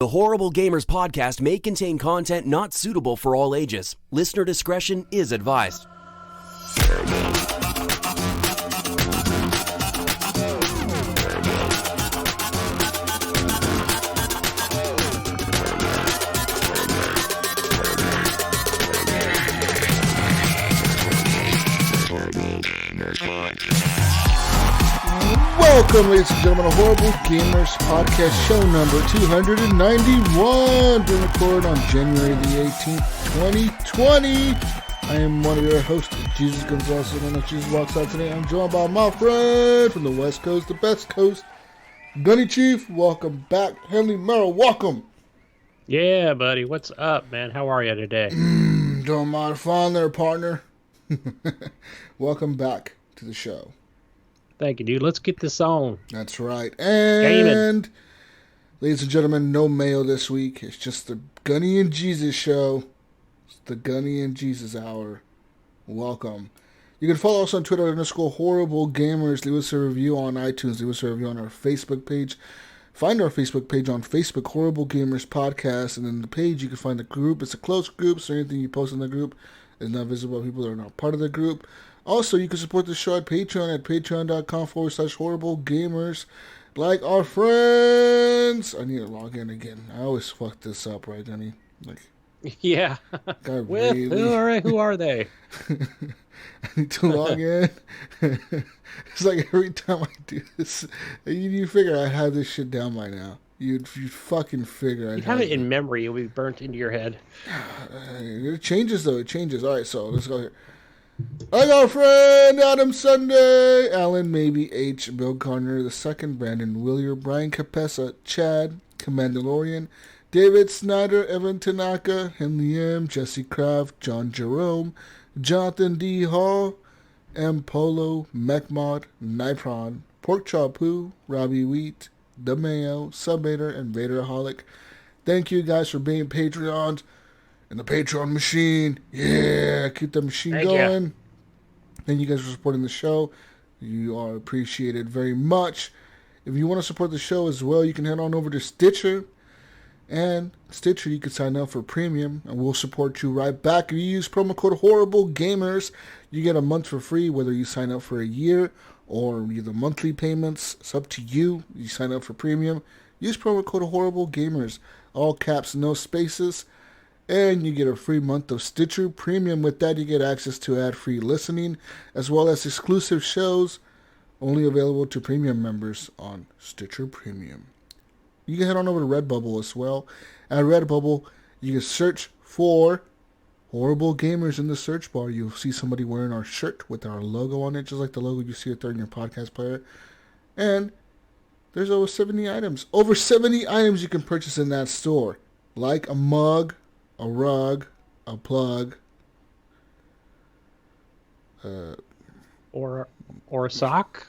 The Horrible Gamers podcast may contain content not suitable for all ages. Listener discretion is advised. Welcome, ladies and gentlemen, to Horrible Gamers Podcast, show number 291, being recorded on January the 18th, 2020. I am one of your hosts, Jesus Gonzalez, and as Jesus walks out today, I'm joined by my friend from the West Coast, the best coast, Gunny Chief. Welcome back. Henley Merrill, welcome. Yeah, buddy. What's up, man? How are you today? Doing mighty fine there, partner. Welcome back to the show. Thank you, dude. Let's get this on. That's right. And, ladies and gentlemen, no mail this week. It's just the Gunny and Jesus show. It's the Gunny and Jesus hour. Welcome. You can follow us on Twitter @ Horrible Gamers. Leave us a review on iTunes. Leave us a review on our Facebook page. Find our Facebook page on Facebook, Horrible Gamers Podcast. And then the page, you can find the group. It's a closed group, so anything you post in the group is not visible to people that are not part of the group. Also, you can support the show at Patreon at patreon.com/Horrible Gamers. Like our friends. I need to log in again. I always fuck this up, right, Danny? Like, yeah. Well, really... who are they? I need to log in. It's like every time I do this, you figure I have this shit down by now. You'd fucking figure You'd have it in memory. It would be burnt into your head. It changes, though. It changes. All right, so let's go here. I got a friend, Adam Sunday, Alan Maybe H, Bill Connor II, Brandon Willier, Brian Capessa, Chad, Commandalorian, David Snyder, Evan Tanaka, Henley M, Jesse Kraft, John Jerome, Jonathan D. Hall, M. Polo, Mechmod, Nipron, Pork Chop Poo, Robbie Wheat, The Mayo, Sub-Vader, and Vaderaholic. Thank you guys for being Patreons. And the Patreon machine, yeah, keep the machine going. Thank you guys for supporting the show. You are appreciated very much. If you want to support the show as well, you can head on over to Stitcher. And Stitcher, you can sign up for premium, and we'll support you right back. If you use promo code Horrible Gamers, you get a month for free, whether you sign up for a year or the monthly payments. It's up to you. You sign up for premium. Use promo code Horrible Gamers. All caps, no spaces. And you get a free month of Stitcher Premium. With that, you get access to ad-free listening, as well as exclusive shows only available to premium members on Stitcher Premium. You can head on over to Redbubble as well. At Redbubble, you can search for Horrible Gamers in the search bar. You'll see somebody wearing our shirt with our logo on it, just like the logo you see there in your podcast player. And there's over 70 items. Over 70 items you can purchase in that store, like a mug, a rug, a plug, or a sock,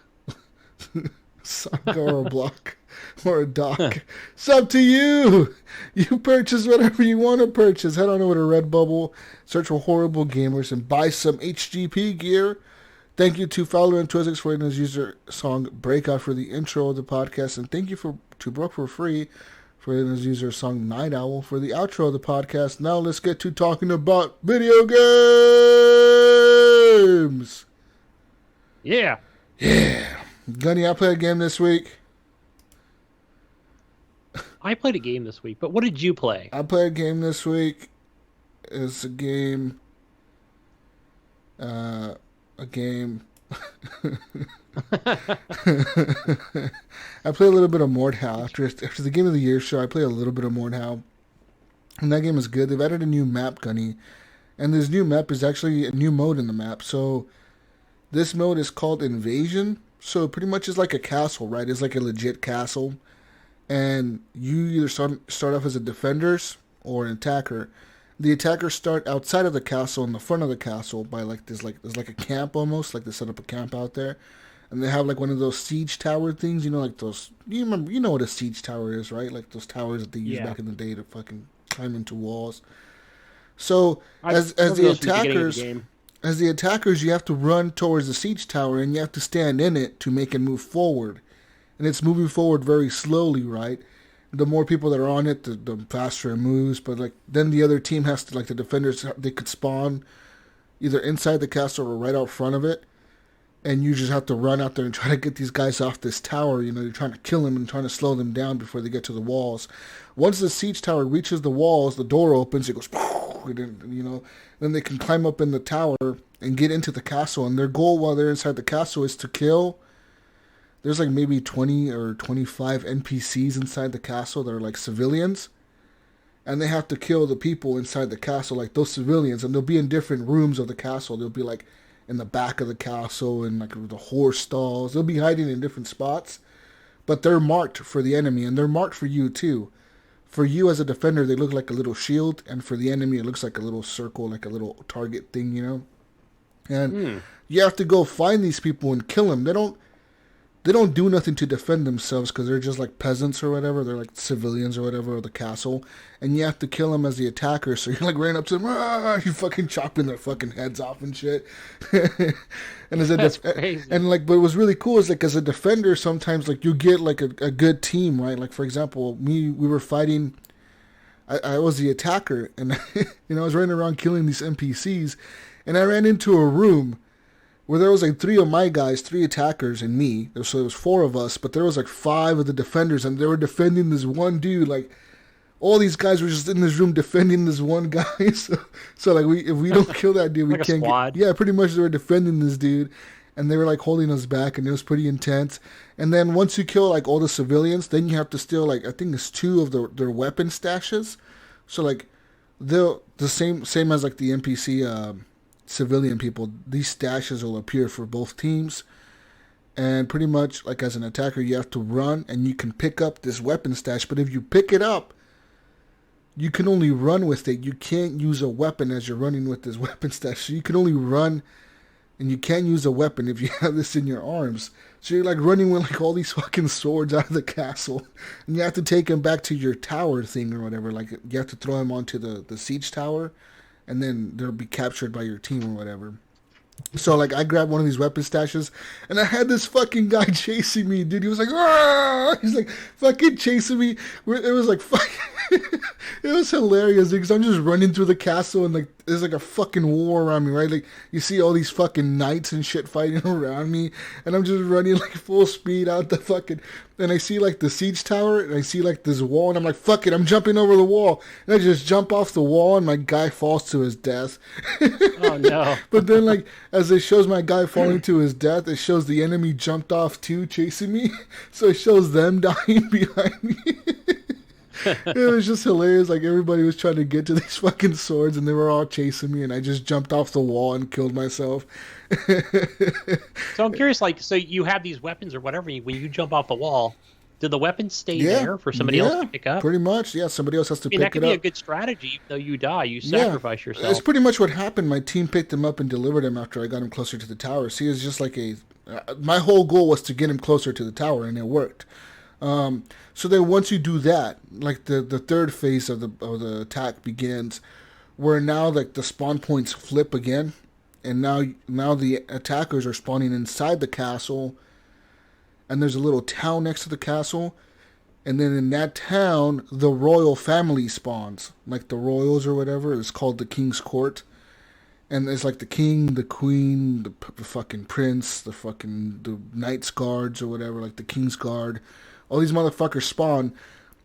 sock or a block, or a dock. It's up to you. You purchase whatever you want to purchase. Head on over to Redbubble, search for Horrible Gamers, and buy some HGP gear. Thank you to Fowler and Twizzix for letting us use their song "Breakout" for the intro of the podcast, and thank you to Brooke for free for letting us use their song Night Owl for the outro of the podcast. Now let's get to talking about video games. Yeah. Gunny, I played a game this week. I played a game this week, but what did you play? I played a game this week. It's a game. I play a little bit of Mordhau. After the Game of the Year show, I play a little bit of Mordhau. And that game is good. They've added a new map, Gunny. And this new map is actually a new mode in the map. So this mode is called Invasion. So pretty much it's like a castle, right? It's like a legit castle. And you either start off as a defenders or an attacker. The attackers start outside of the castle, in the front of the castle, by there's like a camp almost, like they set up a camp out there, and they have like one of those siege tower things, like those. You know what a siege tower is, right? Like those towers that they used back in the day to fucking climb into walls. So as the attackers, you have to run towards the siege tower, and you have to stand in it to make it move forward, and it's moving forward very slowly, right? the more people that are on it, the faster it moves. But like then the other team has to, like the defenders, they could spawn either inside the castle or right out front of it, and you just have to run out there and try to get these guys off this tower. You know, you're trying to kill them and trying to slow them down before they get to the walls. Once the siege tower reaches the walls, the door opens, it goes, and then, you know, then they can climb up in the tower and get into the castle. And their goal while they're inside the castle is to kill. There's like maybe 20 or 25 NPCs inside the castle that are like civilians. And they have to kill the people inside the castle, like those civilians. And they'll be in different rooms of the castle. They'll be like in the back of the castle and like the horse stalls. They'll be hiding in different spots. But they're marked for the enemy, and they're marked for you too. For you as a defender, they look like a little shield. And for the enemy, it looks like a little circle, like a little target thing, you know? And you have to go find these people and kill them. They don't do nothing to defend themselves because they're just like peasants or whatever. They're like civilians or whatever of the castle. And you have to kill them as the attacker. So you're like running up to them, you fucking chopping their fucking heads off and shit. And That's crazy. And like, but what was really cool is like as a defender, sometimes like you get like a good team, right? Like for example, we were fighting. I was the attacker, and you know I was running around killing these NPCs, and I ran into a room where there was like 3 of my guys, 3 attackers, and me. So there was 4 of us, but there was like 5 of the defenders, and they were defending this one dude. Like all these guys were just in this room defending this one guy. So like if we don't kill that dude, we Like a can't squad. get. Yeah, pretty much they were defending this dude, and they were like holding us back, and it was pretty intense. And then once you kill like all the civilians, then you have to steal like I think it's 2 of their weapon stashes. So like the same as like the NPC. Civilian people, these stashes will appear for both teams, and pretty much like as an attacker you have to run and you can pick up this weapon stash, but if you pick it up you can only run with it. You can't use a weapon as you're running with this weapon stash, so you can only run and you can't use a weapon if you have this in your arms. So you're like running with like all these fucking swords out of the castle, and you have to take them back to your tower thing or whatever. Like you have to throw them onto the siege tower, and then they'll be captured by your team or whatever. So, like, I grabbed one of these weapon stashes, and I had this fucking guy chasing me, dude. He was like, "Argh!" He's like, fucking chasing me. It was like, fucking, it was hilarious, dude, because I'm just running through the castle, and, like, there's, like, a fucking war around me, right? Like, you see all these fucking knights and shit fighting around me, and I'm just running, like, full speed out the fucking, and I see, like, the siege tower, and I see, like, this wall, and I'm like, fuck it, I'm jumping over the wall. And I just jump off the wall, and my guy falls to his death. Oh, no. But then, like, as it shows my guy falling to his death, it shows the enemy jumped off too, chasing me. So it shows them dying behind me. It was just hilarious. Like, everybody was trying to get to these fucking swords, and they were all chasing me, and I just jumped off the wall and killed myself. So I'm curious, like, so you have these weapons or whatever, when you jump off the wall, do the weapons stay there for somebody else to pick up? Pretty much, yeah. Somebody else has to pick it up. That could be a good strategy. Even though you die, you sacrifice yourself. It's pretty much what happened. My team picked him up and delivered him after I got him closer to the tower. See, it's just like my whole goal was to get him closer to the tower, and it worked. So then once you do that, like the third phase of the attack begins, where now like the spawn points flip again, and now the attackers are spawning inside the castle, and there's a little town next to the castle, and then in that town the royal family spawns, like the royals or whatever. It's called the King's Court, and it's like the king, the queen, the fucking prince, the knights guards or whatever, like the King's Guard. All these motherfuckers spawn,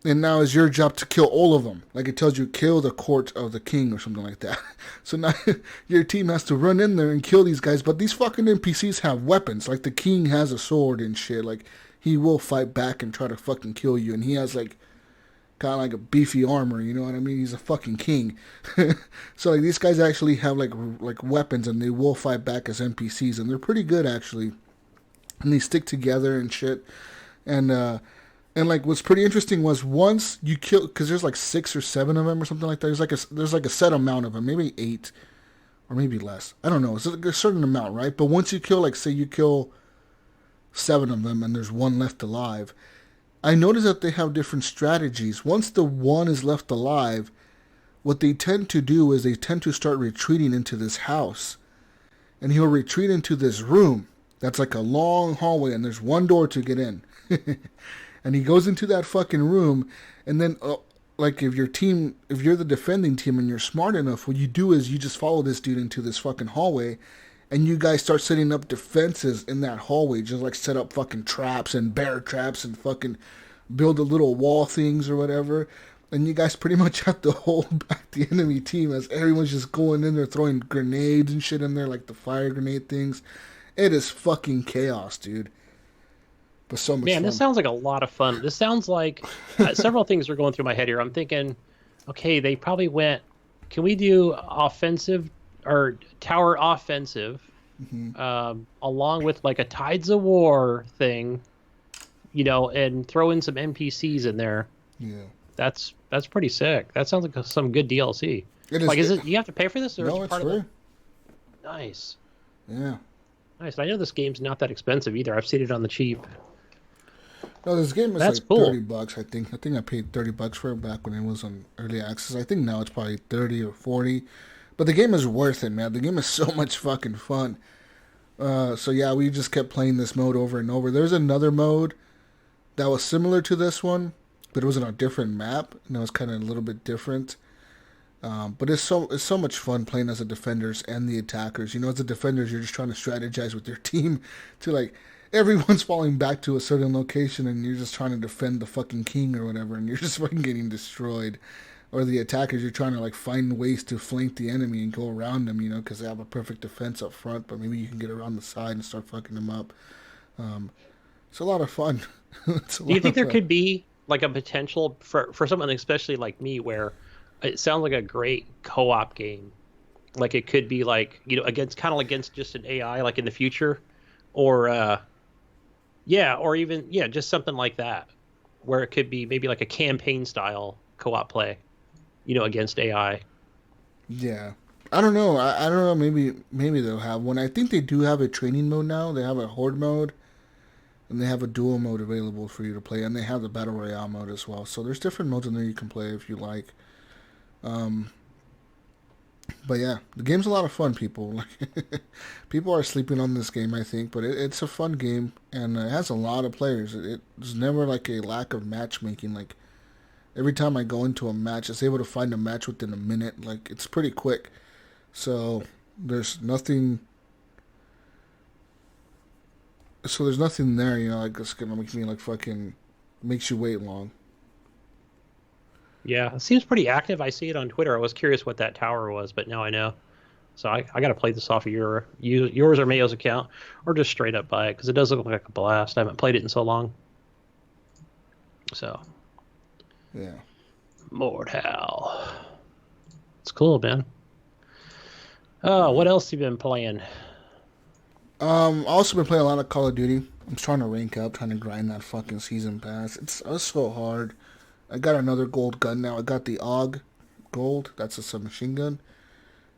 and now it's your job to kill all of them. Like it tells you, kill the court of the king or something like that. So now your team has to run in there and kill these guys. But these fucking NPCs have weapons. Like the king has a sword and shit. Like he will fight back and try to fucking kill you. And he has like kind of like a beefy armor. You know what I mean? He's a fucking king. So like these guys actually have like weapons, and they will fight back as NPCs, and they're pretty good actually. And they stick together and shit. And like what's pretty interesting was once you kill, because there's like 6 or 7 of them or something like that. There's like a set amount of them, maybe 8 or maybe less. I don't know. It's like a certain amount, right? But once you kill, like say you kill 7 of them and there's 1 left alive, I noticed that they have different strategies. Once the 1 is left alive, what they tend to do is they tend to start retreating into this house, and he'll retreat into this room that's like a long hallway, and there's 1 door to get in. And he goes into that fucking room, and then, like, if you're the defending team and you're smart enough, what you do is you just follow this dude into this fucking hallway, and you guys start setting up defenses in that hallway, just like set up fucking traps and bear traps and fucking build the little wall things or whatever. And you guys pretty much have to hold back the enemy team as everyone's just going in there throwing grenades and shit in there, like the fire grenade things. It is fucking chaos, dude. But so much fun. This sounds like a lot of fun. This sounds like several things are going through my head here. I'm thinking, okay, they probably went, can we do offensive or tower offensive along with like a Tides of War thing, and throw in some NPCs in there. Yeah. That's pretty sick. That sounds like some good DLC. Is it? You have to pay for this, or no, is it part free. of it? Nice. Yeah. Nice. I know this game's not that expensive either. I've seen it on the cheap. No, this game is That's like cool. $30. I think I paid $30 for it back when it was on early access. I think now it's probably 30 or 40. But the game is worth it, man. The game is so much fucking fun. So yeah, we just kept playing this mode over and over. There's another mode that was similar to this one, but it was on a different map, and it was kind of a little bit different. But it's so much fun playing as the defenders and the attackers. As the defenders, you're just trying to strategize with your team to, like, everyone's falling back to a certain location, and you're just trying to defend the fucking king or whatever, and you're just fucking getting destroyed. Or the attackers, you're trying to, like, find ways to flank the enemy and go around them, because they have a perfect defense up front, but maybe you can get around the side and start fucking them up. It's a lot of fun. Do you think there could be like a potential for someone especially like me where it sounds like a great co-op game? Like it could be like, against just an AI like in the future, or or even just something like that where it could be maybe like a campaign style co-op play, against AI. Yeah. I don't know. I don't know. Maybe they'll have one. I think they do have a training mode now. They have a horde mode, and they have a dual mode available for you to play, and they have the battle royale mode as well. So there's different modes in there you can play if you like. But yeah, the game's a lot of fun, people. People are sleeping on this game, I think, but it's a fun game, and it has a lot of players. There's never like a lack of matchmaking. Like every time I go into a match, it's able to find a match within a minute. Like it's pretty quick. So there's nothing. So there's nothing there, like it's gonna make me like fucking makes you wait long. Yeah, it seems pretty active. I see it on Twitter. I was curious what that tower was, but now I know. So I got to play this off of yours or Mayo's account, or just straight up buy it, because it does look like a blast. I haven't played it in so long. So. Yeah. Mordhau. It's cool, man. Oh, what else have you been playing? Also been playing a lot of Call of Duty. I'm trying to rank up, trying to grind that fucking season pass. It's so hard. I got another gold gun now. I got the AUG gold. That's a submachine gun.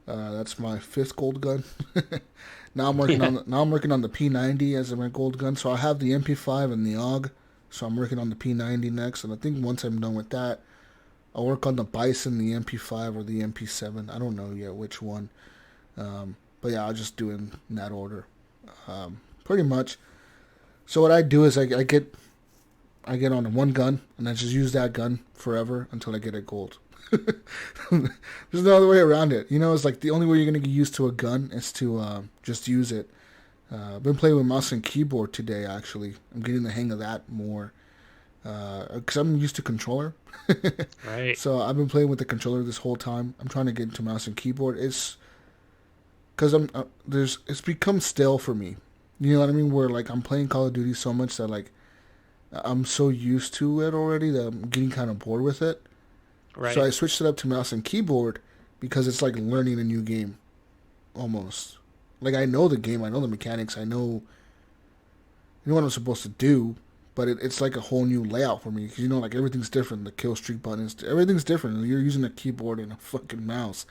That's my 5th gold gun. Now I'm working on the P90 as my gold gun. So I have the MP5 and the AUG. So I'm working on the P90 next, and I think once I'm done with that, I'll work on the Bison, the MP5, or the MP7. I don't know yet which one. But yeah, I'll just do it in that order. Pretty much. So what I do is I get on one gun, and I just use that gun forever until I get a gold. There's no other way around it. It's like the only way you're going to get used to a gun is to just use it. I've been playing with mouse and keyboard today, actually. I'm getting the hang of that more. Because I'm used to controller. Right. So I've been playing with the controller this whole time. I'm trying to get into mouse and keyboard. It's because it's become stale for me. You know what I mean? Where like I'm playing Call of Duty so much that like I'm so used to it already that I'm getting kind of bored with it. Right. So I switched it up to mouse and keyboard because it's like learning a new game, almost. Like I know the game, I know the mechanics, I know what I'm supposed to do, but it's like a whole new layout for me because like everything's different. The kill streak buttons, everything's different. You're using a keyboard and a fucking mouse,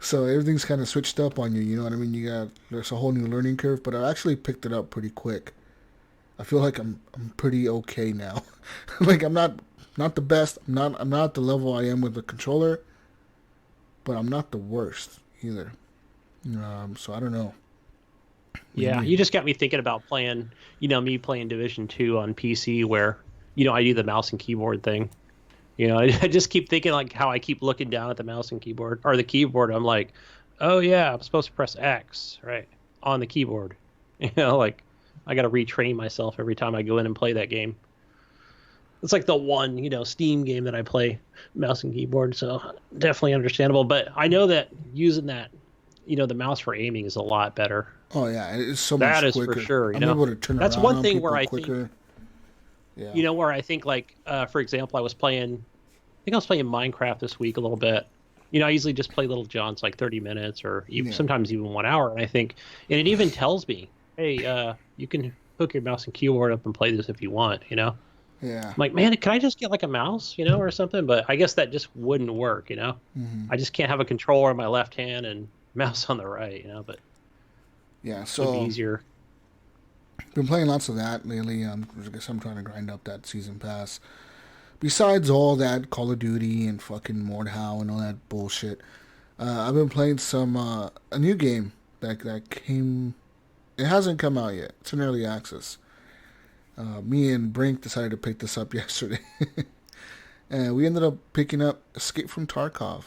so everything's kind of switched up on you. You know what I mean? There's a whole new learning curve, but I actually picked it up pretty quick. I feel like I'm pretty okay now. Like I'm not the best. I'm not at the level I am with the controller, but I'm not the worst either. So I don't know. Yeah, you just got me thinking about playing, me playing Division 2 on PC where, I do the mouse and keyboard thing. I just keep thinking like how I keep looking down at the mouse and keyboard or the keyboard. I'm like, oh yeah, I'm supposed to press X, right, on the keyboard. Like I got to retrain myself every time I go in and play that game. It's like the one, Steam game that I play mouse and keyboard. So definitely understandable. But I know that using that, the mouse for aiming is a lot better. Oh yeah, it's so much quicker. That is for sure. I'm able to turn that's around one thing on where I quicker. think, where I think like, for example, I was playing Minecraft this week a little bit. I usually just play Little John's like 30 minutes or sometimes even 1 hour. And it even tells me, hey, you can hook your mouse and keyboard up and play this if you want, Yeah. I'm like, man, can I just get like a mouse, or something? But I guess that just wouldn't work, I just can't have a controller on my left hand and mouse on the right, but yeah, so it would be easier. Been playing lots of that lately. I guess I'm trying to grind up that season pass. Besides all that Call of Duty and fucking Mordhau and all that bullshit, I've been playing some a new game that came. It hasn't come out yet. It's in early access. Me and Brink decided to pick this up yesterday, and we ended up picking up Escape from Tarkov.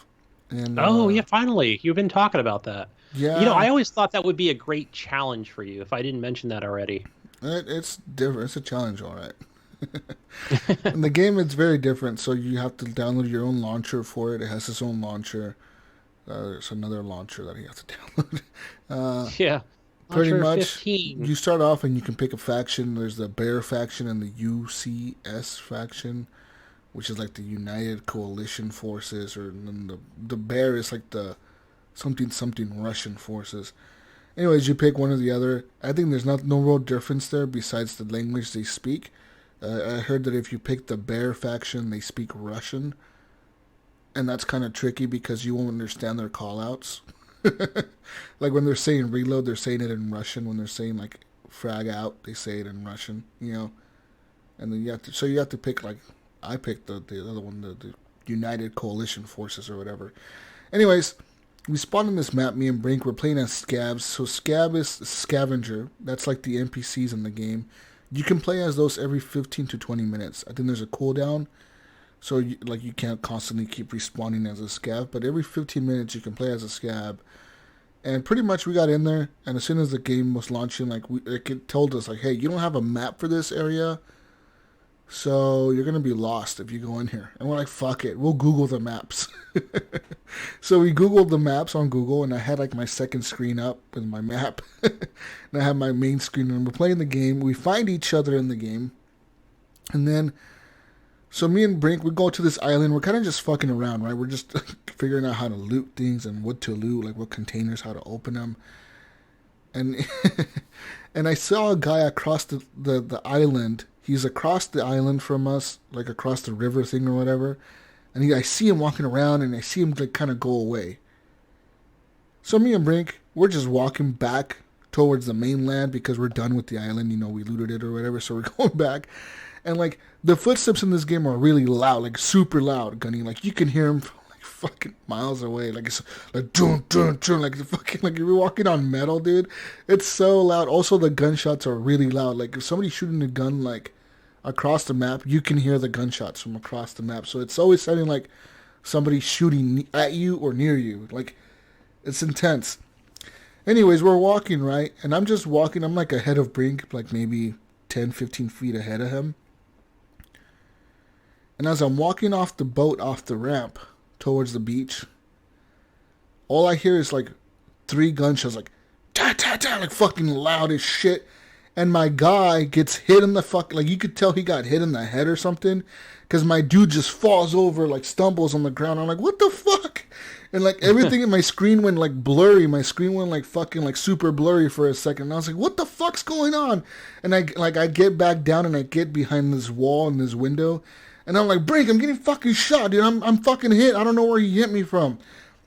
And yeah, finally, you've been talking about that. Yeah, I always thought that would be a great challenge for you. If I didn't mention that already, it's different. It's a challenge, all right. In the game, it's very different. So you have to download your own launcher for it. It has its own launcher. There's another launcher that you have to download. Yeah. Pretty much, 15. You start off and you can pick a faction. There's the Bear faction and the UCS faction, which is like the United Coalition Forces, or then the Bear is like the something Russian forces. Anyways, you pick one or the other. I think there's no real difference there besides the language they speak. I heard that if you pick the Bear faction, they speak Russian, and that's kind of tricky because you won't understand their call-outs. Like when they're saying reload, they're saying it in Russian. When they're saying like frag out, they say it in Russian. And then you have to pick, like I picked the other one, the United Coalition Forces or whatever. Anyways, we spawned in this map. Me and Brink were playing as scabs. So scab is scavenger. That's like the NPCs in the game. You can play as those every 15 to 20 minutes. I think there's a cooldown. So you can't constantly keep respawning as a scab, but every 15 minutes you can play as a scab. And pretty much we got in there, and as soon as the game was launching, it told us, like, hey, you don't have a map for this area, so you're going to be lost if you go in here. And we're like, fuck it, we'll Google the maps. So we Googled the maps on Google, and I had like my second screen up with my map. And I had my main screen, and we're playing the game. We find each other in the game, and then... So me and Brink, we go to this island. We're kind of just fucking around, right? We're just figuring out how to loot things and what to loot, like what containers, how to open them. And and I saw a guy across the island. He's across the island from us, like across the river thing or whatever. And I see him walking around, and I see him like kind of go away. So me and Brink, we're just walking back towards the mainland because we're done with the island. We looted it or whatever, so we're going back. And, like, the footsteps in this game are really loud, like, super loud, Gunny. Like, you can hear them from, like, fucking miles away. Like, it's like, dun, dun, dun, like, fucking, like, you're walking on metal, dude. It's so loud. Also, the gunshots are really loud. Like, if somebody's shooting a gun, like, across the map, you can hear the gunshots from across the map. So it's always sounding like somebody's shooting at you or near you. Like, it's intense. Anyways, we're walking, right? And I'm just walking. I'm, like, ahead of Brink, like, maybe 10, 15 feet ahead of him. And as I'm walking off the boat, off the ramp, towards the beach, all I hear is like 3 gunshots, like, ta ta ta, like fucking loud as shit. And my guy gets hit in the like, you could tell he got hit in the head or something. Because my dude just falls over, like stumbles on the ground. I'm like, what the fuck? And like everything in my screen went like blurry. My screen went like fucking like super blurry for a second. And I was like, what the fuck's going on? And I get back down and I get behind this wall and this window. And I'm like, Brink, I'm getting fucking shot, dude. I'm fucking hit. I don't know where he hit me from.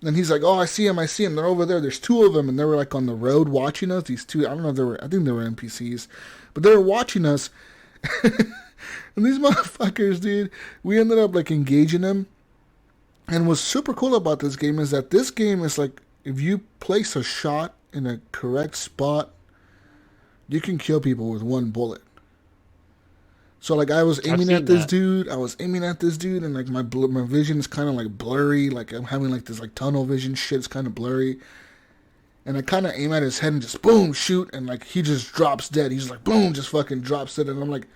And he's like, oh, I see him. They're over there. There's 2 of them. And they were like on the road watching us. These 2, I don't know if I think they were NPCs. But they were watching us. And these motherfuckers, dude, we ended up like engaging them. And what's super cool about this game is that this game is like, if you place a shot in a correct spot you can kill people with one bullet. So like I was aiming at this dude, and like my vision is kind of like blurry, like I'm having like this like tunnel vision shit. It's kind of blurry, and I kind of aim at his head and just boom shoot, and like he just drops dead. He's like boom, just fucking drops dead, and I'm like,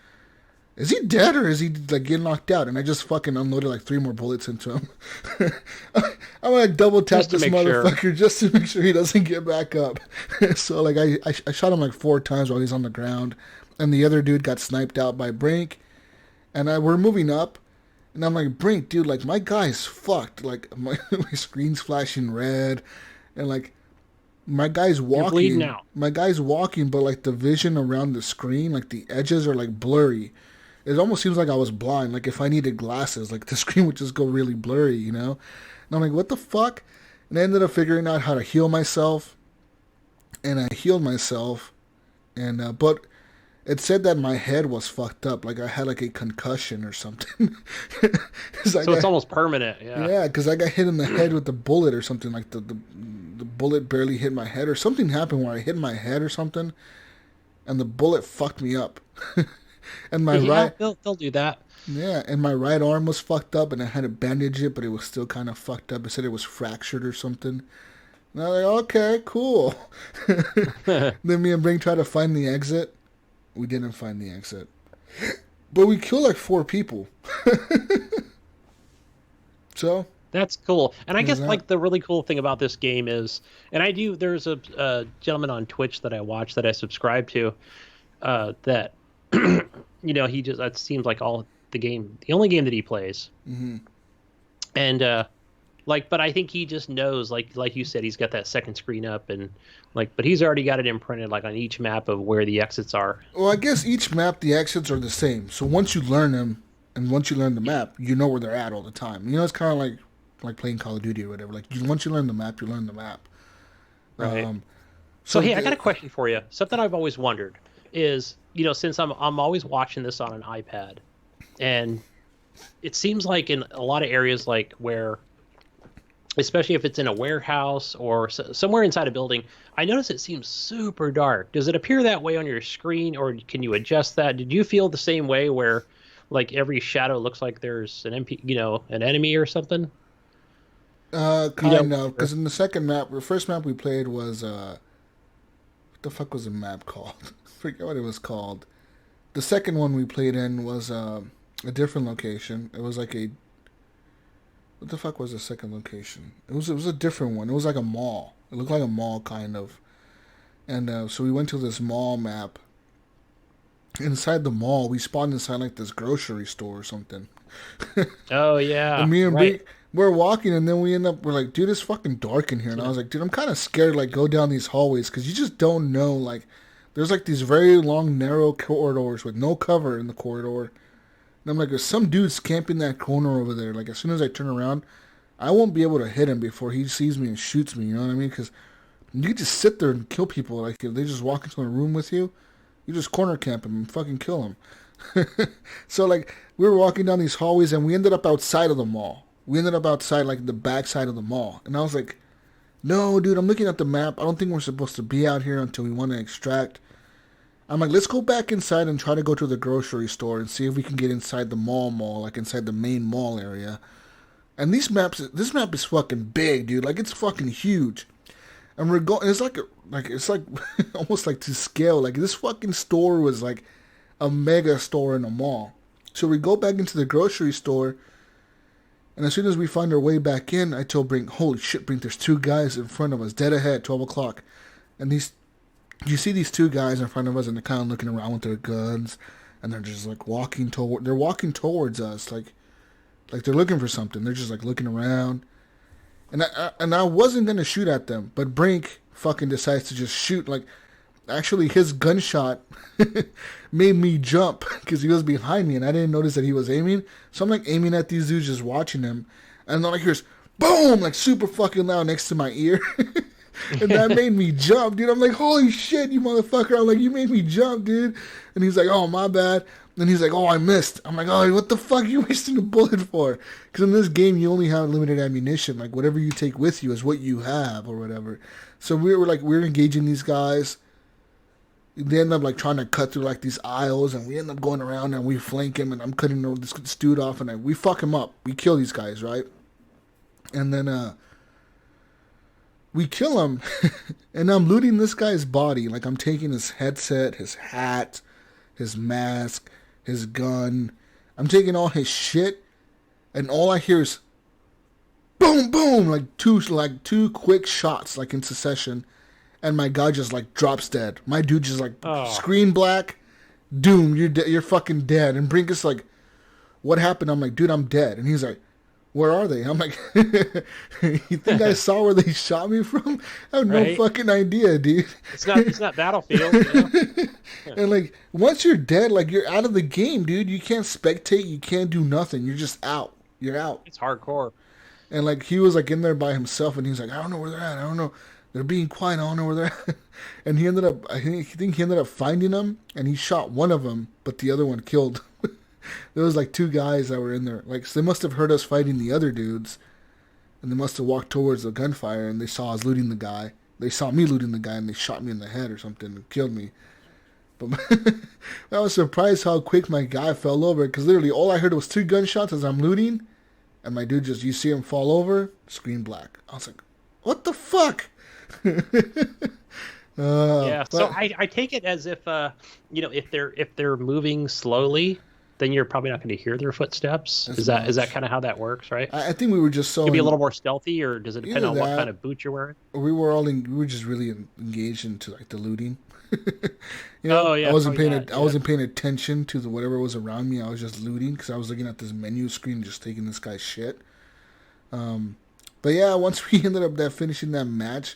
is he dead or is he like getting knocked out? And I just fucking unloaded like 3 more bullets into him. I'm like double tap this motherfucker just to make sure he doesn't get back up. So like I shot him like 4 times while he's on the ground. And the other dude got sniped out by Brink. And we're moving up. And I'm like, Brink, dude, like, my guy's fucked. Like, my screen's flashing red. And, like, my guy's walking. You're bleeding out. My guy's walking, but, like, the vision around the screen, like, the edges are, like, blurry. It almost seems like I was blind. Like, if I needed glasses, like, the screen would just go really blurry, you know? And I'm like, what the fuck? And I ended up figuring out how to heal myself. And I healed myself. And, but... it said that my head was fucked up, like I had like a concussion or something. So it's almost permanent, yeah. Yeah, because I got hit in the head with the bullet or something, like the bullet barely hit my head, or something happened where I hit my head or something, and the bullet fucked me up. And my they'll do that. Yeah, and my right arm was fucked up, and I had to bandage it, but it was still kind of fucked up. It said it was fractured or something. And I was like, okay, cool. Then me and Brink tried to find the exit. We didn't find the exit. But we killed like 4 people. So that's cool. And I guess like the really cool thing about this game is, and there's a gentleman on Twitch that I watch that I subscribe to, that you know, it seems like the only game that he plays. Mm-hmm. And but I think he just knows, like you said, he's got that second screen up, and but he's already got it imprinted like on each map of where the exits are. Well, I guess each map the exits are the same. So once you learn them, and once you learn the map, you know where they're at all the time. You know, it's kind of like playing Call of Duty or whatever. Like once you learn the map, you learn the map. Right. So hey, I got a question for you. Something I've always wondered is, you know, since I'm always watching this on an iPad, and it seems like in a lot of areas, like where, especially if it's in a warehouse or somewhere inside a building, I notice it seems super dark. Does it appear that way on your screen, or can you adjust that? Did you feel the same way where, like, every shadow looks like there's an enemy or something? Kind of, because in the first map we played was what the fuck was the map called? I forget what it was called. The second one we played in was a different location. It was like what the fuck was the second location? It was a different one. It was like a mall. It looked like a mall, kind of. And so we went to this mall map. Inside the mall, we spawned inside like this grocery store or something. Oh, yeah. And me and Brink, we're walking, and then we're like, dude, it's fucking dark in here. And I was like, dude, I'm kind of scared to like go down these hallways, because you just don't know. Like, there's like these very long, narrow corridors with no cover in the corridor. And I'm like, there's some dude's camping that corner over there. Like, as soon as I turn around, I won't be able to hit him before he sees me and shoots me. You know what I mean? Because you can just sit there and kill people. Like, if they just walk into a room with you, you just corner camp them and fucking kill them. So, like, we were walking down these hallways, and we ended up outside of the mall. We ended up outside, like, the back side of the mall. And I was like, no, dude, I'm looking at the map. I don't think we're supposed to be out here until we want to extract. I'm like, let's go back inside and try to go to the grocery store and see if we can get inside the mall, like inside the main mall area. And this map is fucking big, dude. Like, it's fucking huge. And we're going, it's like almost like to scale. Like, this fucking store was like a mega store in a mall. So we go back into the grocery store, and as soon as we find our way back in, I tell Brink, holy shit, Brink, there's 2 guys in front of us, dead ahead, 12 o'clock. And you see these 2 guys in front of us, and they're kind of looking around with their guns, and they're just like walking towards us, like they're looking for something. They're just like looking around, and I wasn't gonna shoot at them, but Brink fucking decides to just shoot. Like, actually, his gunshot made me jump because he was behind me, and I didn't notice that he was aiming. So I'm like aiming at these dudes, just watching them, and then I hear boom, like super fucking loud next to my ear. And that made me jump, dude. I'm like, holy shit, you motherfucker. I'm like, you made me jump, dude. And he's like, oh, my bad. And he's like, oh, I missed. I'm like, oh, what the fuck are you wasting a bullet for? Because in this game, you only have limited ammunition. Like, whatever you take with you is what you have or whatever. So we're engaging these guys. they end up like trying to cut through like these aisles, and we end up going around and we flank him, and I'm cutting this dude off, and we fuck him up. We kill these guys, right? And then we kill him, and I'm looting this guy's body. Like, I'm taking his headset, his hat, his mask, his gun. I'm taking all his shit, and all I hear is boom, boom, like two quick shots, like in succession, and my guy just like drops dead. My dude just like screen black, doom, you're fucking dead. And Brink is like, what happened? I'm like, dude, I'm dead. And he's like, where are they? I'm like, you think I saw where they shot me from? I have no fucking idea, dude. It's not Battlefield. You know? And like, once you're dead, like, you're out of the game, dude. You can't spectate. You can't do nothing. You're just out. You're out. It's hardcore. And like, he was like in there by himself, and he's like, I don't know where they're at. I don't know. They're being quiet. I don't know where they're at. And he ended up, I think he ended up finding them, and he shot one of them, but the other one killed. There was like two guys that were in there. Like, so they must have heard us fighting the other dudes, and they must have walked towards the gunfire, and they saw us looting the guy. They saw me looting the guy, and they shot me in the head or something and killed me. But I was surprised how quick my guy fell over, because literally all I heard was 2 gunshots as I'm looting, and my dude just, you see him fall over, screen black. I was like, what the fuck? Yeah, so I take it as if if they're moving slowly, then you're probably not going to hear their footsteps. Is that kind of how that works, right? I think we were just so... Maybe a little more stealthy, or does it depend on what kind of boot you're wearing? We were just really engaged into like the looting. I wasn't paying attention to whatever was around me. I was just looting because I was looking at this menu screen, just taking this guy's shit. But yeah, once we ended up finishing that match,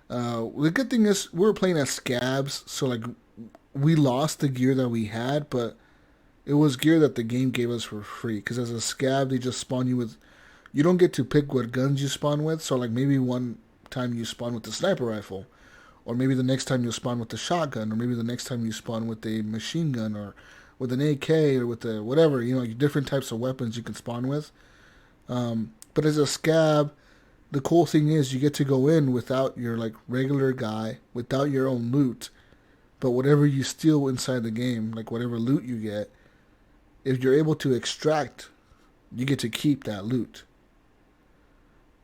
the good thing is we were playing as scabs, so like we lost the gear that we had, but it was gear that the game gave us for free. Because as a scab, they just spawn you with... You don't get to pick what guns you spawn with. So like maybe one time you spawn with the sniper rifle, or maybe the next time you spawn with the shotgun, or maybe the next time you spawn with a machine gun, or with an AK, or with the whatever, different types of weapons you can spawn with. But as a scab, the cool thing is you get to go in without your like regular guy, without your own loot, but whatever you steal inside the game, like whatever loot you get, if you're able to extract, you get to keep that loot.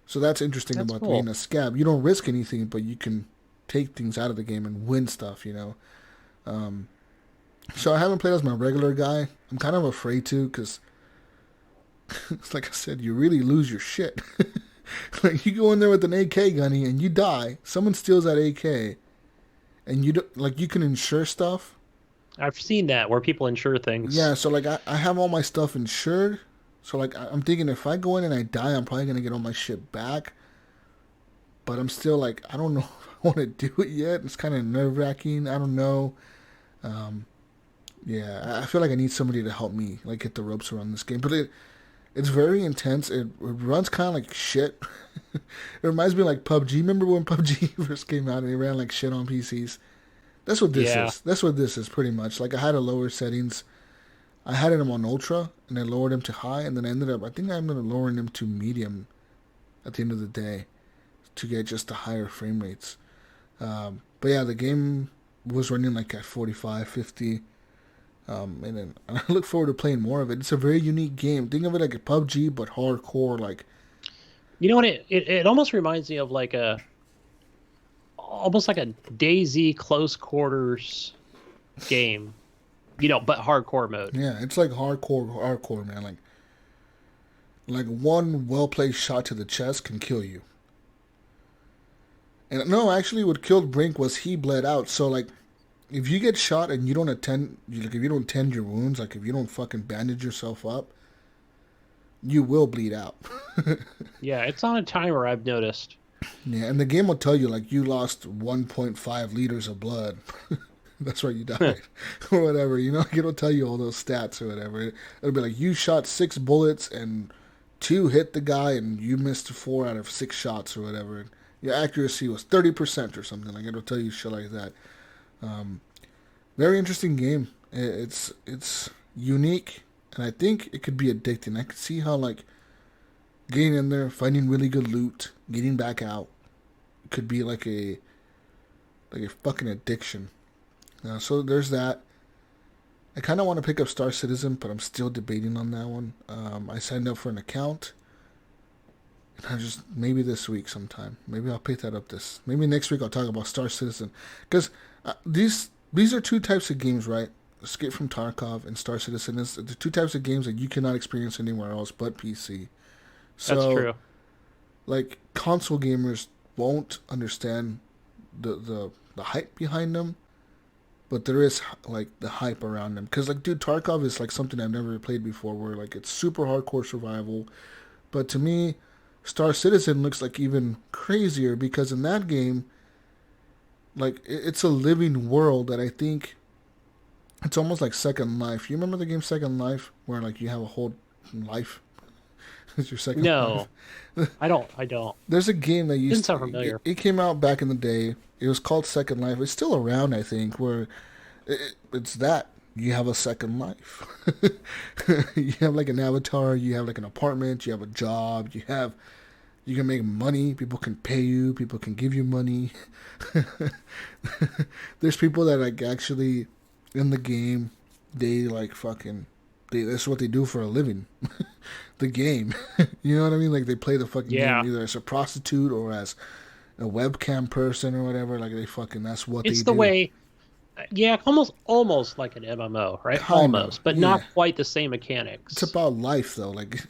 So that's interesting about being a scab. You don't risk anything, but you can take things out of the game and win stuff, So I haven't played as my regular guy. I'm kind of afraid to, because it's like I said, you really lose your shit. Like, you go in there with an AK gunny and you die. Someone steals that AK, and you can insure stuff. I've seen that where people insure things. Yeah, so like I have all my stuff insured. So like I'm thinking if I go in and I die, I'm probably gonna get all my shit back. But I'm still like, I don't know if I want to do it yet. It's kind of nerve-wracking. I don't know. Yeah, I feel like I need somebody to help me like get the ropes around this game. But it's very intense. It runs kind of like shit. It reminds me of like PUBG. Remember when PUBG first came out and it ran like shit on PCs? That's what this is. That's what this is pretty much. Like, I had to lower settings. I had them on ultra, and I lowered them to high, and then I ended up lowering them to medium at the end of the day to get just the higher frame rates. But yeah, the game was running like at 45, 50. And then I look forward to playing more of it. It's a very unique game. Think of it like a PUBG, but hardcore. Like, you know what? It almost reminds me of like almost like a DayZ close quarters game, but hardcore mode. Yeah, it's like hardcore, man. Like one well-placed shot to the chest can kill you. And no, actually what killed Brink was he bled out. So like, if you get shot and you don't attend, like if you don't tend your wounds, like if you don't fucking bandage yourself up, you will bleed out. Yeah, it's on a timer, I've noticed. Yeah, and the game will tell you, like, you lost 1.5 liters of blood. That's why you died. Or whatever, it'll tell you all those stats or whatever. It'll be like, you shot 6 bullets and 2 hit the guy and you missed 4 out of 6 shots or whatever. And your accuracy was 30% or something. Like, it'll tell you shit like that. Very interesting game. It's unique, and I think it could be addicting. I could see how, like, getting in there, finding really good loot, getting back out, could be like a fucking addiction. So there's that. I kind of want to pick up Star Citizen, but I'm still debating on that one. I signed up for an account. And maybe this week sometime. Maybe I'll pick that up maybe next week I'll talk about Star Citizen. Because these are two types of games, right? Escape from Tarkov and Star Citizen is the two types of games that you cannot experience anywhere else but PC. So, that's true. Like, console gamers won't understand the hype behind them, but there is, like, the hype around them. Because, like, dude, Tarkov is, like, something I've never played before where, like, it's super hardcore survival. But to me, Star Citizen looks like even crazier because in that game, like, it's a living world that I think it's almost like Second Life. You remember the game Second Life where, like, you have a whole life? It's your second life. No, I don't. There's a game that Didn't sound familiar. It came out back in the day. It was called Second Life. It's still around, I think, where it's that. You have a second life. You have, like, an avatar. You have, like, an apartment. You have a job. You can make money. People can pay you. People can give you money. There's people that, like, actually in the game, they, like, that's what they do for a living. The game. You know what I mean? Like, they play the fucking game either as a prostitute or as a webcam person or whatever. Like, that's what they do. It's the way, almost like an MMO, right? Kind of, but not quite the same mechanics. It's about life, though. Like,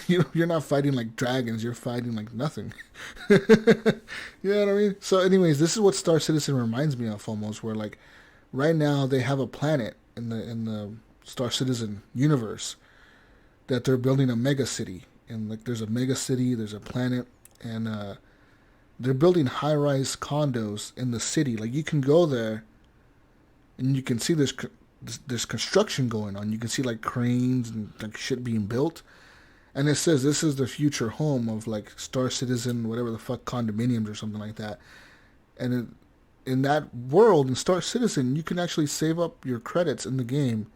you're not fighting like dragons. You're fighting like nothing. You know what I mean? So, anyways, this is what Star Citizen reminds me of almost, where, like, right now they have a planet in the Star Citizen universe that they're building a mega city. And, like, there's a mega city, there's a planet, and they're building high-rise condos in the city. Like, you can go there, and you can see there's construction going on. You can see, like, cranes and, like, shit being built. And it says this is the future home of, like, Star Citizen, whatever the fuck, condominiums or something like that. And in that world, in Star Citizen, you can actually save up your credits in the game.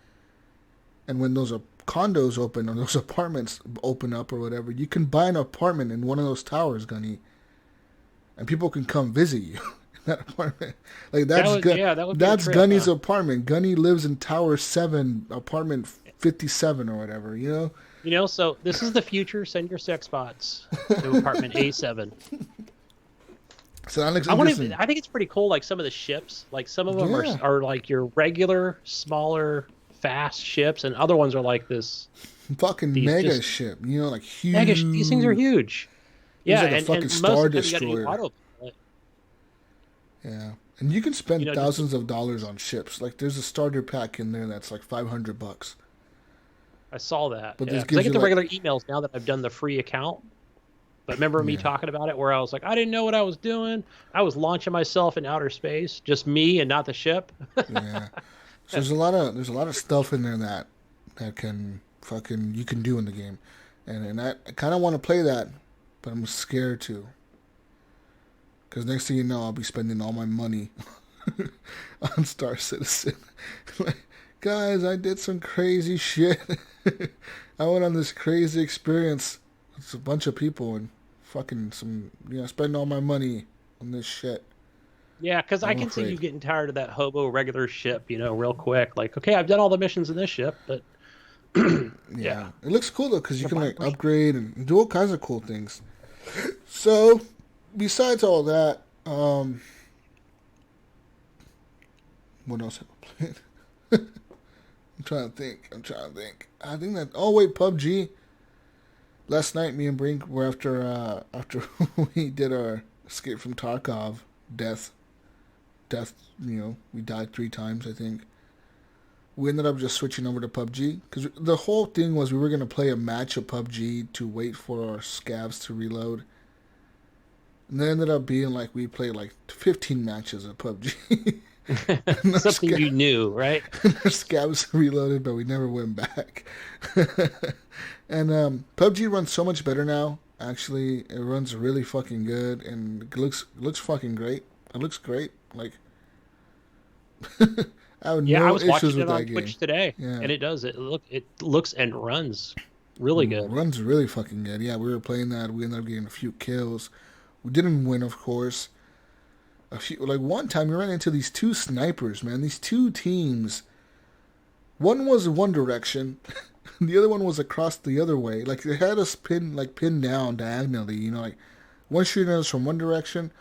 And when those condos open or those apartments open up or whatever, you can buy an apartment in one of those towers, Gunny, and people can come visit you in that apartment. Like, that's Gunny's apartment. Gunny lives in Tower 7, apartment 57 or whatever, you know? You know, so this is the future. Send your sex bots to apartment A7. So that looks interesting. I think it's pretty cool, like, some of the ships. Like, some of them are like your regular, smaller, fast ships, and other ones are like this fucking mega ship, you know, like huge. These things are huge. Yeah, like a fucking Star Destroyer. Yeah, and you can spend thousands of dollars on ships. Like, there's a starter pack in there that's like $500. I saw that. But I get the regular emails now that I've done the free account. But remember me talking about it, where I was like, I didn't know what I was doing. I was launching myself in outer space, just me and not the ship. Yeah. So there's a lot of stuff in there that can you can do in the game, and I kind of want to play that, but I'm scared to, because next thing you know, I'll be spending all my money on Star Citizen. Like, guys, I did some crazy shit. I went on this crazy experience with a bunch of people and fucking spend all my money on this shit. Yeah, because I can see you getting tired of that hobo regular ship, real quick. Like, okay, I've done all the missions in this ship, but yeah. It looks cool though, because you can, like, upgrade and do all kinds of cool things. So, besides all that, what else have I played? I'm trying to think. I think that. Oh wait, PUBG. Last night, me and Brink were after we did our escape from Tarkov death, we died 3 times, I think. We ended up just switching over to PUBG, because the whole thing was we were going to play a match of PUBG to wait for our scavs to reload. And then it ended up being like we played like 15 matches of PUBG. Something you knew, right? Our scavs reloaded, but we never went back. And PUBG runs so much better now. Actually, it runs really fucking good, and it looks fucking great. It looks great. Like, I have no I was issues watching with it on that game. Twitch today, and it does. It looks and runs really good. It runs really fucking good. Yeah, we were playing that. We ended up getting a few kills. We didn't win, of course. one time we ran into these two snipers, man. These two teams. One was one direction, the other one was across the other way. Like they had us pinned down diagonally. You know, like one shooting us from one direction,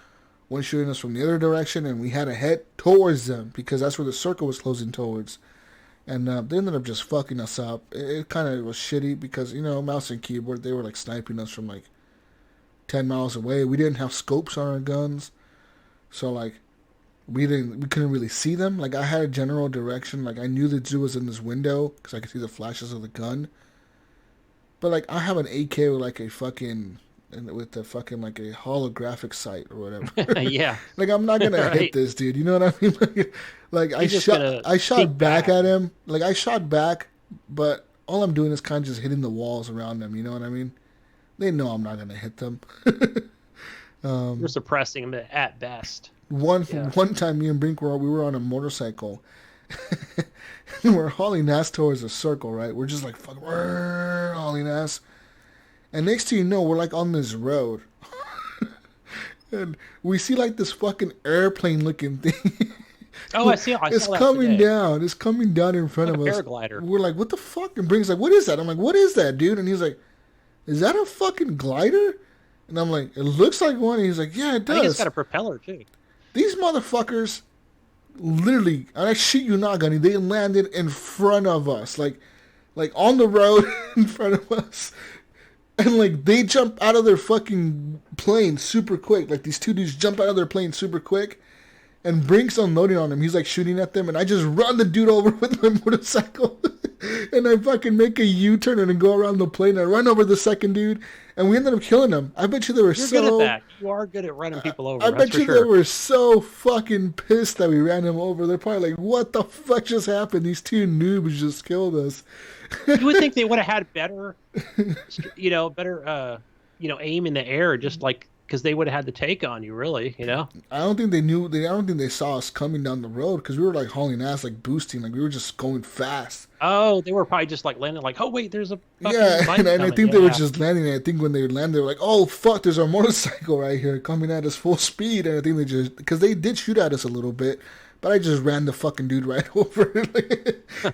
one shooting us from the other direction, and we had to head towards them because that's where the circle was closing towards. And they ended up just fucking us up. It kind of was shitty because, you know, mouse and keyboard, they were like sniping us from like 10 miles away. We didn't have scopes on our guns. So like we couldn't really see them. Like I had a general direction. Like I knew the dude was in this window because I could see the flashes of the gun. But like I have an AK with like a fucking like a holographic sight or whatever. Yeah. Like I'm not gonna hit this dude. You know what I mean? Like I shot back at him. Like I shot back, but all I'm doing is kind of just hitting the walls around them. You know what I mean? They know I'm not gonna hit them. You're suppressing them at best. One time, me and Brink we were on a motorcycle. And we're hauling ass towards a circle, right? We're just like fucking hauling ass. And next thing you know, we're like on this road. And we see like this fucking airplane looking thing. Oh, I see. It's coming down. It's coming down in front of us. Paraglider. We're like, what the fuck? And Brink's like, what is that? I'm like, what is that, dude? And he's like, is that a fucking glider? And I'm like, it looks like one. And he's like, yeah, it does. I think it's got a propeller too. These motherfuckers, literally, and I shit you not, Gunny, they landed in front of us, like on the road in front of us. And, like, they jump out of their fucking plane super quick. Like, these two dudes jump out of their plane super quick. And Brink's unloading on him. He's, like, shooting at them. And I just run the dude over with my motorcycle. And I fucking make a U-turn and go around the plane. I run over the second dude. And we ended up killing him. I bet you they were You're good at that. You are good at running people over. I bet you they were so fucking pissed that we ran him over. They're probably like, what the fuck just happened? These two noobs just killed us. You would think they would have had better aim in the air, just like because they would have had the take on you, really, you know. I don't think they knew. I don't think they saw us coming down the road because we were like hauling ass, like boosting, like we were just going fast. Oh, they were probably just like landing, like, oh wait, there's a and I think they were just landing. And I think when they landed, they were like, oh fuck, there's our motorcycle right here coming at us full speed. And I think they just because they did shoot at us a little bit. But I just ran the fucking dude right over.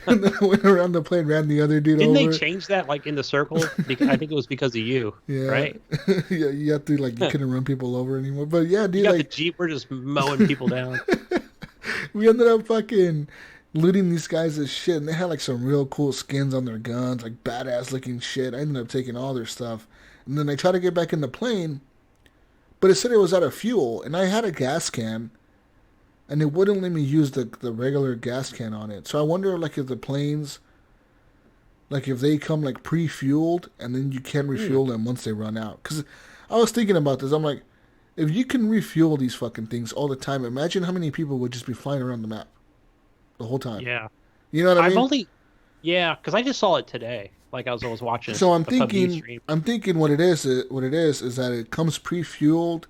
And then I went around the plane, ran the other dude over. Didn't they change that, like, in the circle? I think it was because of you, right? Yeah, you have to, like, you couldn't run people over anymore. But, yeah, dude, you got like... the Jeep, we're just mowing people down. We ended up fucking looting these guys as shit. And they had, like, some real cool skins on their guns, like, badass-looking shit. I ended up taking all their stuff. And then I tried to get back in the plane, but it said it was out of fuel. And I had a gas can. And it wouldn't let me use the regular gas can on it. So I wonder, like, if the planes, like, if they come, like, pre-fueled, and then you can refuel them once they run out. Because I was thinking about this. I'm like, if you can refuel these fucking things all the time, imagine how many people would just be flying around the map the whole time. Yeah. You know what I mean? Because I just saw it today. Like, I was watching. So I'm thinking what it is that it comes pre-fueled,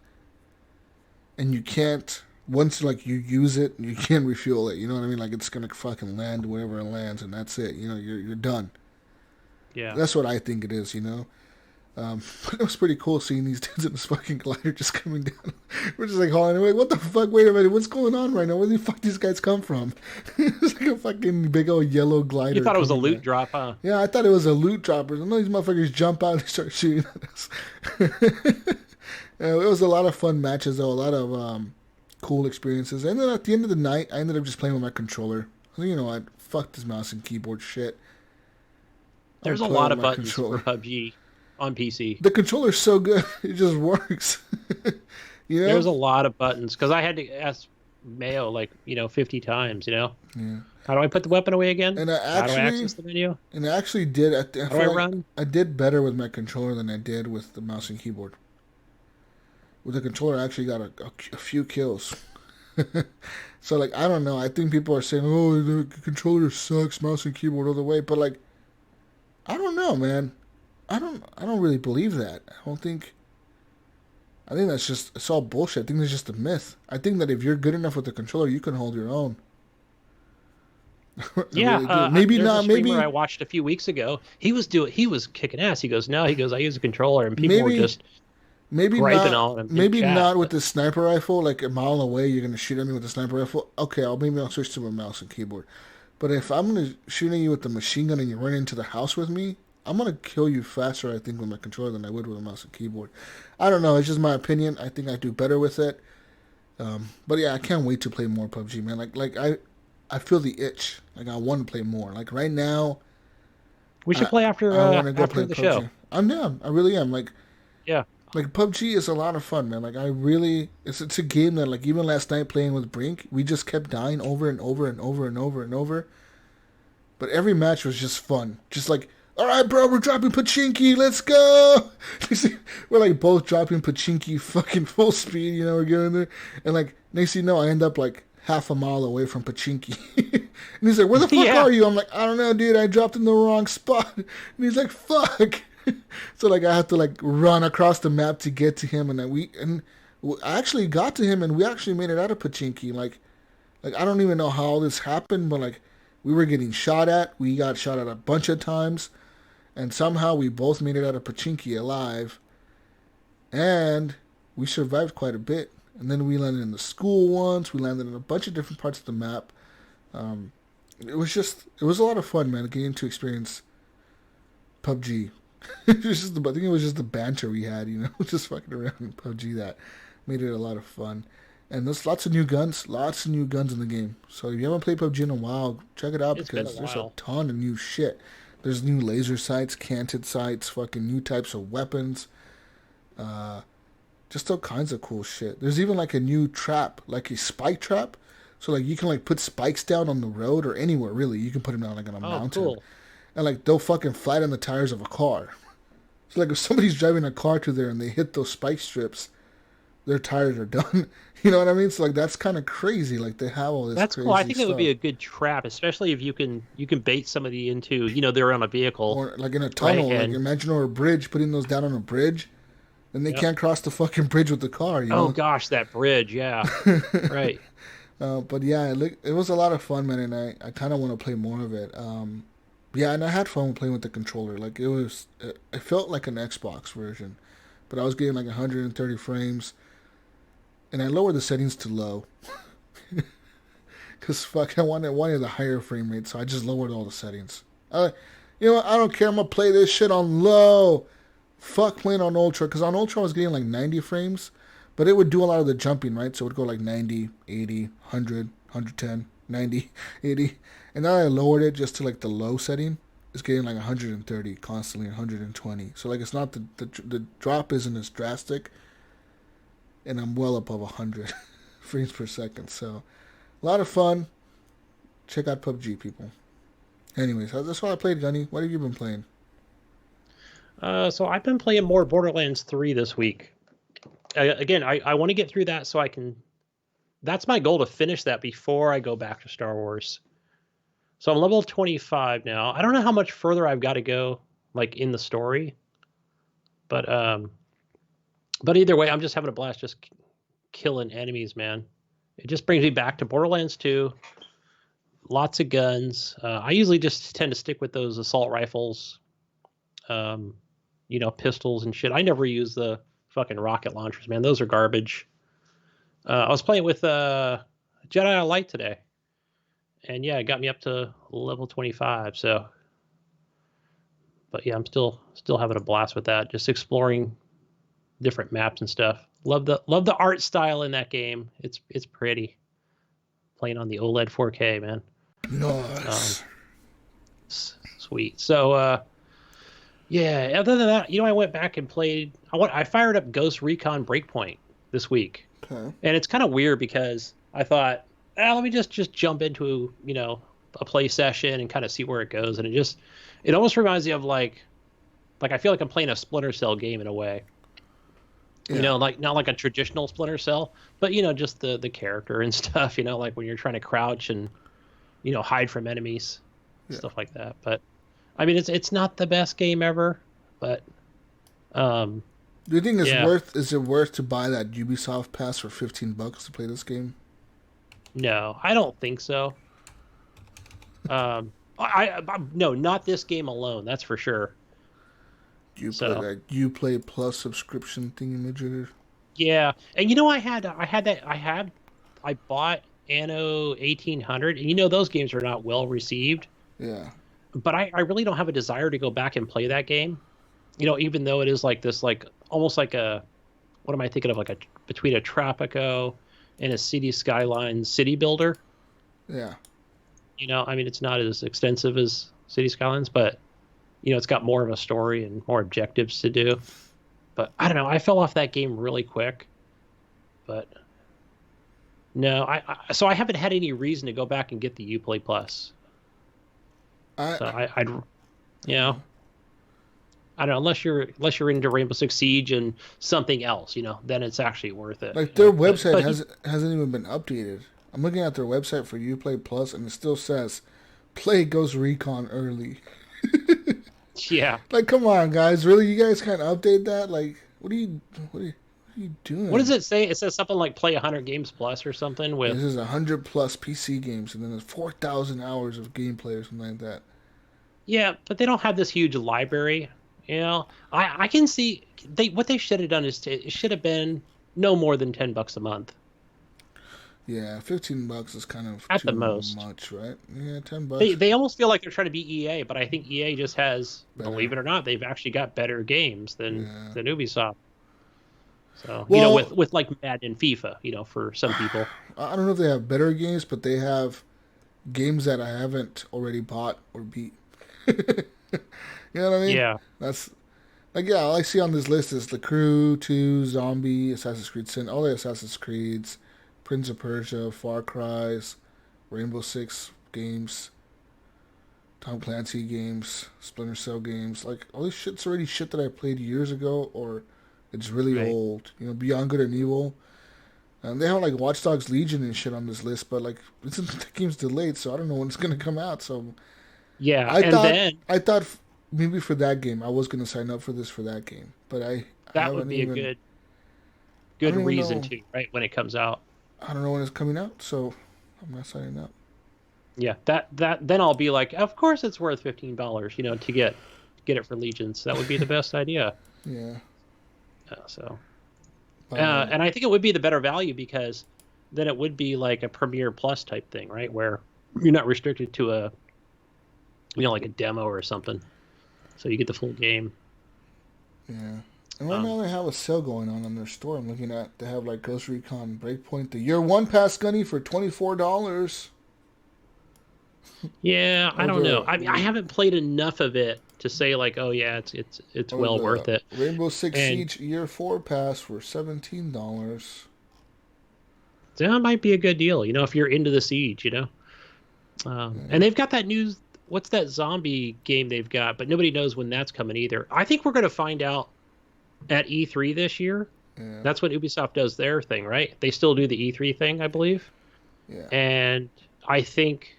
and you can't... Once, like, you use it, you can't refuel it. You know what I mean? Like, it's going to fucking land wherever it lands, and that's it. You know, you're done. Yeah. That's what I think it is, you know? It was pretty cool seeing these dudes in this fucking glider just coming down. We're just like hauling away. What the fuck? Wait a minute. What's going on right now? Where the fuck these guys come from? It's like a fucking big old yellow glider. You thought it was a loot drop, huh? Yeah, I thought it was a loot dropper. Some of these motherfuckers jump out and start shooting at us. It was a lot of fun matches, though. A lot of... cool experiences. And then at the end of the night, I ended up just playing with my controller. So, you know what? Fuck this mouse and keyboard shit. There's a lot of buttons for PUBG on PC. The controller's so good. It just works. You know? There's a lot of buttons. Because I had to ask Mayo, 50 times, you know? Yeah. How do I put the weapon away again? And how do I access the menu? And I actually did. How do I run? I did better with my controller than I did with the mouse and keyboard. With the controller, I actually got a few kills. So, like, I don't know. I think people are saying, oh, the controller sucks, mouse and keyboard all the way. But, like, I don't know, man. I don't really believe that. I think that's just, it's all bullshit. I think that's just a myth. I think that if you're good enough with the controller, you can hold your own. Yeah, really maybe there's not. A streamer maybe I watched a few weeks ago. He was kicking ass. He goes, I use a controller, and people were just maybe griping not. on him. Maybe not with the sniper rifle. Like a mile away, you're gonna shoot at me with the sniper rifle. Okay, I'll switch to a mouse and keyboard. But if I'm gonna shoot at you with the machine gun and you run into the house with me, I'm gonna kill you faster, I think, with my controller than I would with a mouse and keyboard. I don't know. It's just my opinion. I think I do better with it. But yeah, I can't wait to play more PUBG, man. I feel the itch. Like I want to play more. Like right now, we should play after after the show. I'm down. I really am. Yeah. Like PUBG is a lot of fun, man. Like it's a game that like even last night playing with Brink, we just kept dying over and over and over and over and over. But every match was just fun. Just like, all right, bro, we're dropping Pachinki, let's go. We're like both dropping Pachinki fucking full speed, you know, we're going there. And like next thing you know, I end up like half a mile away from Pachinki. And he's like, where the fuck are you? I'm like, I don't know, dude, I dropped in the wrong spot. And he's like, fuck. So like I have to like run across the map to get to him, and I actually got to him, and we actually made it out of Pachinki. Like I don't even know how all this happened, but like we were getting shot at. We got shot at a bunch of times, and somehow we both made it out of Pachinki alive, and we survived quite a bit. And then we landed in the school once. We landed in a bunch of different parts of the map. It was a lot of fun, man, getting to experience PUBG. I think it was just the banter we had, you know, just fucking around in PUBG that made it a lot of fun. And there's lots of new guns in the game. So if you haven't played PUBG in a while, check it out because there's a ton of new shit. There's new laser sights, canted sights, fucking new types of weapons, just all kinds of cool shit. There's even like a new trap, like a spike trap. So like you can like put spikes down on the road or anywhere really. You can put them down like on a mountain. Cool. And like they'll fucking flat on the tires of a car. So like if somebody's driving a car to there and they hit those spike strips, their tires are done. You know what I mean? So like that's kind of crazy. Like they have all this. That's crazy cool. I think it would be a good trap, especially if you can bait somebody into, you know, they're on a vehicle or like in a tunnel. Right? Like imagine over a bridge, putting those down on a bridge, and they can't cross the fucking bridge with the car. You know? Oh gosh, that bridge, yeah, right. But yeah, it was a lot of fun, man, and I kind of want to play more of it. Yeah, and I had fun playing with the controller. Like it felt like an Xbox version, but I was getting like 130 frames, and I lowered the settings to low, cause fuck, I wanted the higher frame rate, so I just lowered all the settings. You know what? I don't care. I'm gonna play this shit on low. Fuck playing on ultra, cause on ultra I was getting like 90 frames, but it would do a lot of the jumping, right? So it would go like 90, 80, 100, 110, 90, 80. And now I lowered it just to like the low setting. It's getting like 130 constantly, 120. So like it's not the drop isn't as drastic. And I'm well above 100 frames per second. So a lot of fun. Check out PUBG, people. Anyways, that's what I played, Gunny. What have you been playing? So I've been playing more Borderlands 3 this week. Again, I want to get through that so I can... That's my goal, to finish that before I go back to Star Wars. So I'm level 25 now. I don't know how much further I've got to go, like, in the story. But either way, I'm just having a blast just killing enemies, man. It just brings me back to Borderlands 2. Lots of guns. I usually just tend to stick with those assault rifles, you know, pistols and shit. I never use the fucking rocket launchers, man. Those are garbage. I was playing with Jedi Light today. And yeah, it got me up to level 25. So, but yeah, I'm still having a blast with that. Just exploring different maps and stuff. Love the art style in that game. It's pretty. Playing on the OLED 4K, man. Nice. Sweet. So, yeah. Other than that, you know, I went back and played. I fired up Ghost Recon Breakpoint this week. Okay. And it's kind of weird because I thought, let me just jump into, you know, a play session and kind of see where it goes. And it almost reminds me of like I feel like I'm playing a Splinter Cell game in a way. Yeah. You know, like not like a traditional Splinter Cell, but you know, just the character and stuff. You know, like when you're trying to crouch and, you know, hide from enemies, stuff like that. But I mean, it's not the best game ever, but do you think is it worth to buy that Ubisoft pass for $15 to play this game? No, I don't think so. No, not this game alone. That's for sure. Uplay Plus subscription thingamajigger. Yeah, and I bought Anno 1800, and those games are not well received. Yeah. But I really don't have a desire to go back and play that game. Even though it is like this, like almost like what am I thinking of? Like between a Tropico and a City Skylines city builder. Yeah. It's not as extensive as City Skylines, but it's got more of a story and more objectives to do. But I don't know. I fell off that game really quick. But no, I haven't had any reason to go back and get the Uplay Plus. I don't know, unless you're into Rainbow Six Siege and something else, then it's actually worth it. Like their website hasn't even been updated. I'm looking at their website for Uplay Plus, and it still says, "Play Ghost Recon early." Yeah. Like, come on, guys! Really, you guys can't update that? Like, what are you doing? What does it say? It says something like play 100 games plus or something. This is 100 plus PC games, and then there's 4,000 hours of gameplay or something like that. Yeah, but they don't have this huge library. I can see what they should have done is it should have been no more than $10 a month. Yeah, $15 is kind of at too the most much, right? Yeah, $10. They almost feel like they're trying to be EA, but I think EA just has, believe it or not, they've actually got better games than Ubisoft. So with like Madden and FIFA, for some people. I don't know if they have better games, but they have games that I haven't already bought or beat. You know what I mean? Yeah. That's like, all I see on this list is The Crew 2, Zombie, Assassin's Creed Sin, all the Assassin's Creeds, Prince of Persia, Far Cry's, Rainbow Six games, Tom Clancy games, Splinter Cell games. Like, all this shit's already shit that I played years ago, or it's really old. Beyond Good and Evil. And they have like Watch Dogs Legion and shit on this list, but like the game's delayed, so I don't know when it's gonna come out. So yeah, I thought maybe for that game I was gonna sign up for that game, but that would be a good reason to, right, when it comes out. I don't know when it's coming out, so I'm not signing up. Yeah, that then I'll be like, of course it's worth $15, to get it for Legions. That would be the best idea. Yeah. And I think it would be the better value because then it would be like a Premiere Plus type thing, right? Where you're not restricted to a, like a demo or something. So you get the full game. Yeah. And right now they have a sale going on their store. I'm looking at, they have like Ghost Recon Breakpoint, the Year 1 Pass Gunny for $24. Yeah, I don't know. I mean, I haven't played enough of it to say like, oh yeah, it's well worth it. Rainbow Six Siege Year 4 Pass for $17. That might be a good deal, if you're into the Siege, And they've got that new, what's that zombie game they've got, but nobody knows when that's coming either. I think we're going to find out at E3 this year. Yeah. That's when Ubisoft does their thing, right? They still do the E3 thing, I believe. Yeah. And I think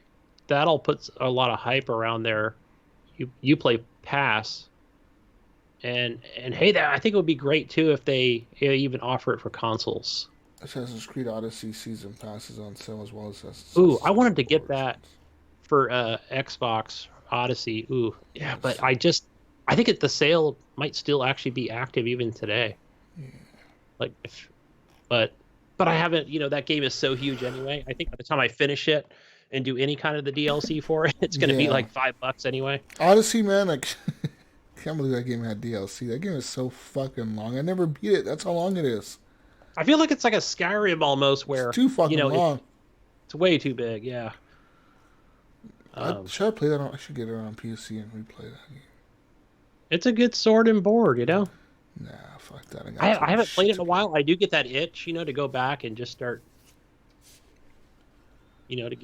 that'll put a lot of hype around their Uplay Pass. And hey, I think it would be great too if they even offer it for consoles. Assassin's Creed Odyssey Season Pass is on sale as well as Assassin's Ooh, I wanted to get that for Xbox Odyssey. Ooh, yeah, but I think the sale might still actually be active even today. Yeah. But I haven't. That game is so huge anyway. I think by the time I finish it and do any kind of the DLC for it, it's going to be like $5 anyway. Odyssey, man, I can't believe that game had DLC. That game is so fucking long. I never beat it. That's how long it is. I feel like it's like a Skyrim almost, where it's too fucking long. It's way too big. Yeah. Should I play that? I should get it on PC and replay that game. It's a good sword and board, Nah, fuck that. I haven't played it in a while. I do get that itch, to go back and just start, to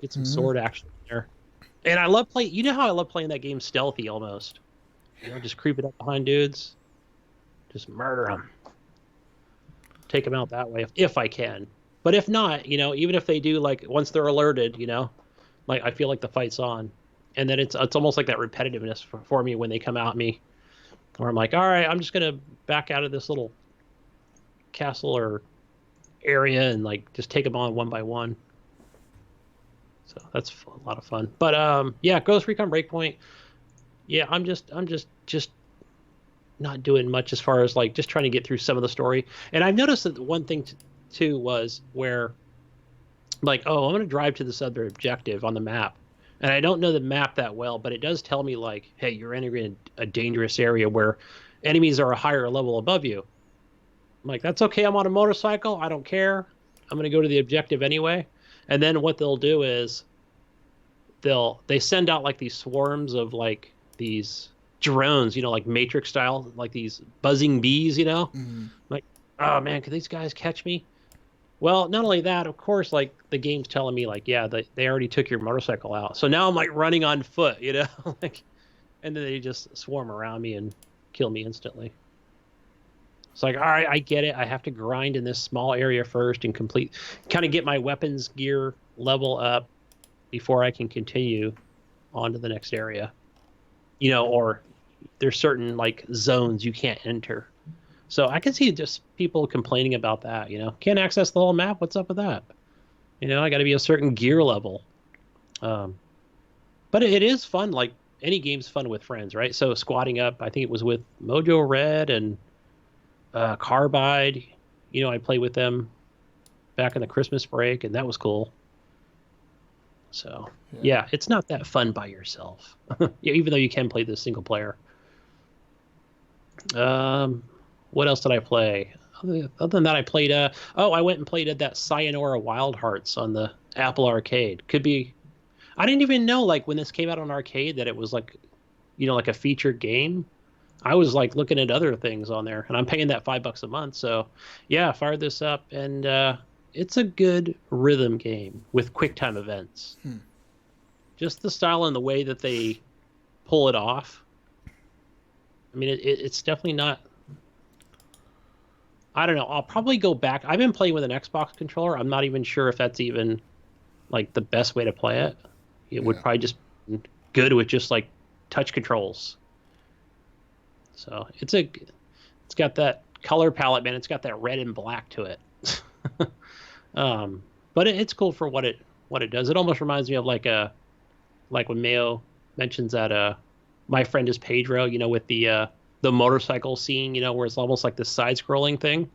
get some sword action there. And I love playing. You know how I love playing that game stealthy almost. Just creeping up behind dudes, just murder them, take them out that way if I can. But if not, even if they do, like once they're alerted, like I feel like the fight's on. And then it's almost like that repetitiveness for me when they come at me, where I'm like, all right, I'm just gonna back out of this little castle or area and like just take them on one by one. So that's a lot of fun. But Ghost Recon Breakpoint, Yeah, I'm just not doing much as far as like just trying to get through some of the story. And I've noticed that one thing too was where like, oh, I'm going to drive to this other objective on the map. And I don't know the map that well, but it does tell me like, hey, you're entering a dangerous area where enemies are a higher level above you. I'm like, that's okay. I'm on a motorcycle. I don't care. I'm going to go to the objective anyway. And then what they'll do is they send out like these swarms of like these drones, like Matrix style, like these buzzing bees, Like, oh man, can these guys catch me? Well, not only that, of course, like the game's telling me like, yeah, they already took your motorcycle out. So now I'm like running on foot, like, and then they just swarm around me and kill me instantly. It's like, all right, I get it. I have to grind in this small area first and kind of get my weapons gear level up before I can continue on to the next area. Or there's certain like zones you can't enter. So I can see just people complaining about that, can't access the whole map. What's up with that? I got to be a certain gear level. But it is fun. Like any game's fun with friends, right? So squatting up, I think it was with Mojo Red and Carbide. I played with them back in the Christmas break, and that was cool. So yeah, it's not that fun by yourself. Even though you can play this single player. What else did I play? Other than that, I played. I went and played that Sayonara Wild Hearts on the Apple Arcade. Could be. I didn't even know like when this came out on arcade that it was like, like a featured game. I was like looking at other things on there, and I'm paying that $5 a month. So yeah, fired this up, and it's a good rhythm game with QuickTime events. Just the style and the way that they pull it off. I mean, it's definitely not. I don't know. I'll probably go back. I've been playing with an Xbox controller. I'm not even sure if that's even like the best way to play it. It would probably just be good with just like touch controls. So it's got that color palette, man. It's got that red and black to it. But it's cool for what it does. It almost reminds me of like when Mayo mentions that My Friend is Pedro, with the motorcycle scene, where it's almost like this side-scrolling thing.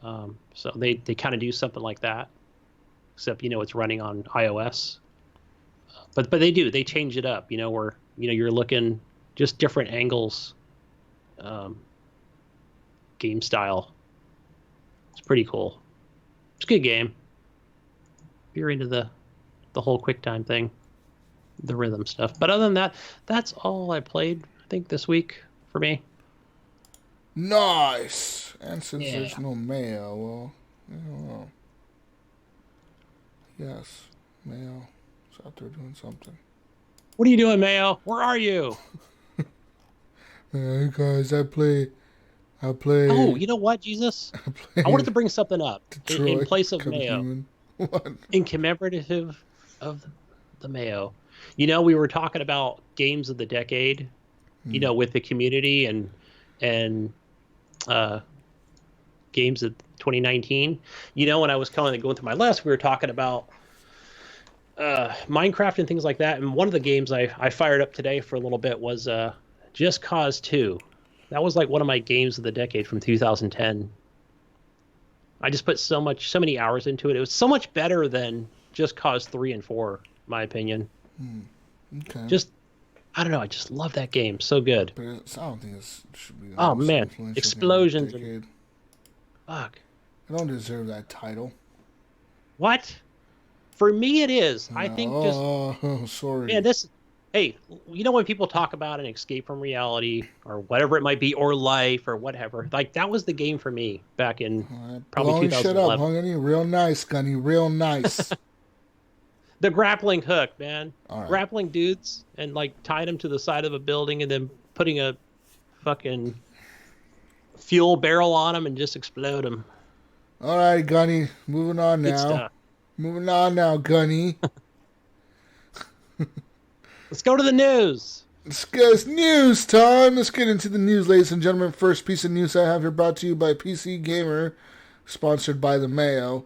So they kind of do something like that, except it's running on iOS. But they change it up, where you're looking just different angles, game style. It's pretty cool. It's a good game. If you're into the whole QuickTime thing, the rhythm stuff. But other than that, that's all I played, I think, this week for me. Nice. And since there's no mail, well, yes, Mayo is out there doing something. What are you doing, Mayo? Where are you? Hey guys, I play. Oh, you know what, Jesus? I wanted to bring something up in place of Mayo. What? In commemorative of the Mayo. We were talking about games of the decade, with the community and games of 2019. When I was going through my list, we were talking about Minecraft and things like that. And one of the games I fired up today for a little bit was Just Cause 2. That was like one of my games of the decade from 2010. I just put so many hours into it. It was so much better than Just Cause 3 and 4, in my opinion. Okay. I don't know. I just love that game. So good. But I don't think it should be. Oh man, explosions and fuck. I don't deserve that title. What? For me, it is. I think just. Oh, sorry. Yeah, this. Hey, when people talk about an escape from reality or whatever it might be, or life or whatever, like that was the game for me back in probably 2011. Shut up, Gunny. Real nice, Gunny. Real nice. The grappling hook, man. Right. Grappling dudes and like tying them to the side of a building and then putting a fucking fuel barrel on them and just explode them. All right, Gunny. Moving on now. Moving on now, Gunny. Let's go to the news. It's news time. Let's get into the news, ladies and gentlemen. First piece of news I have here brought to you by PC Gamer, sponsored by the Mayo.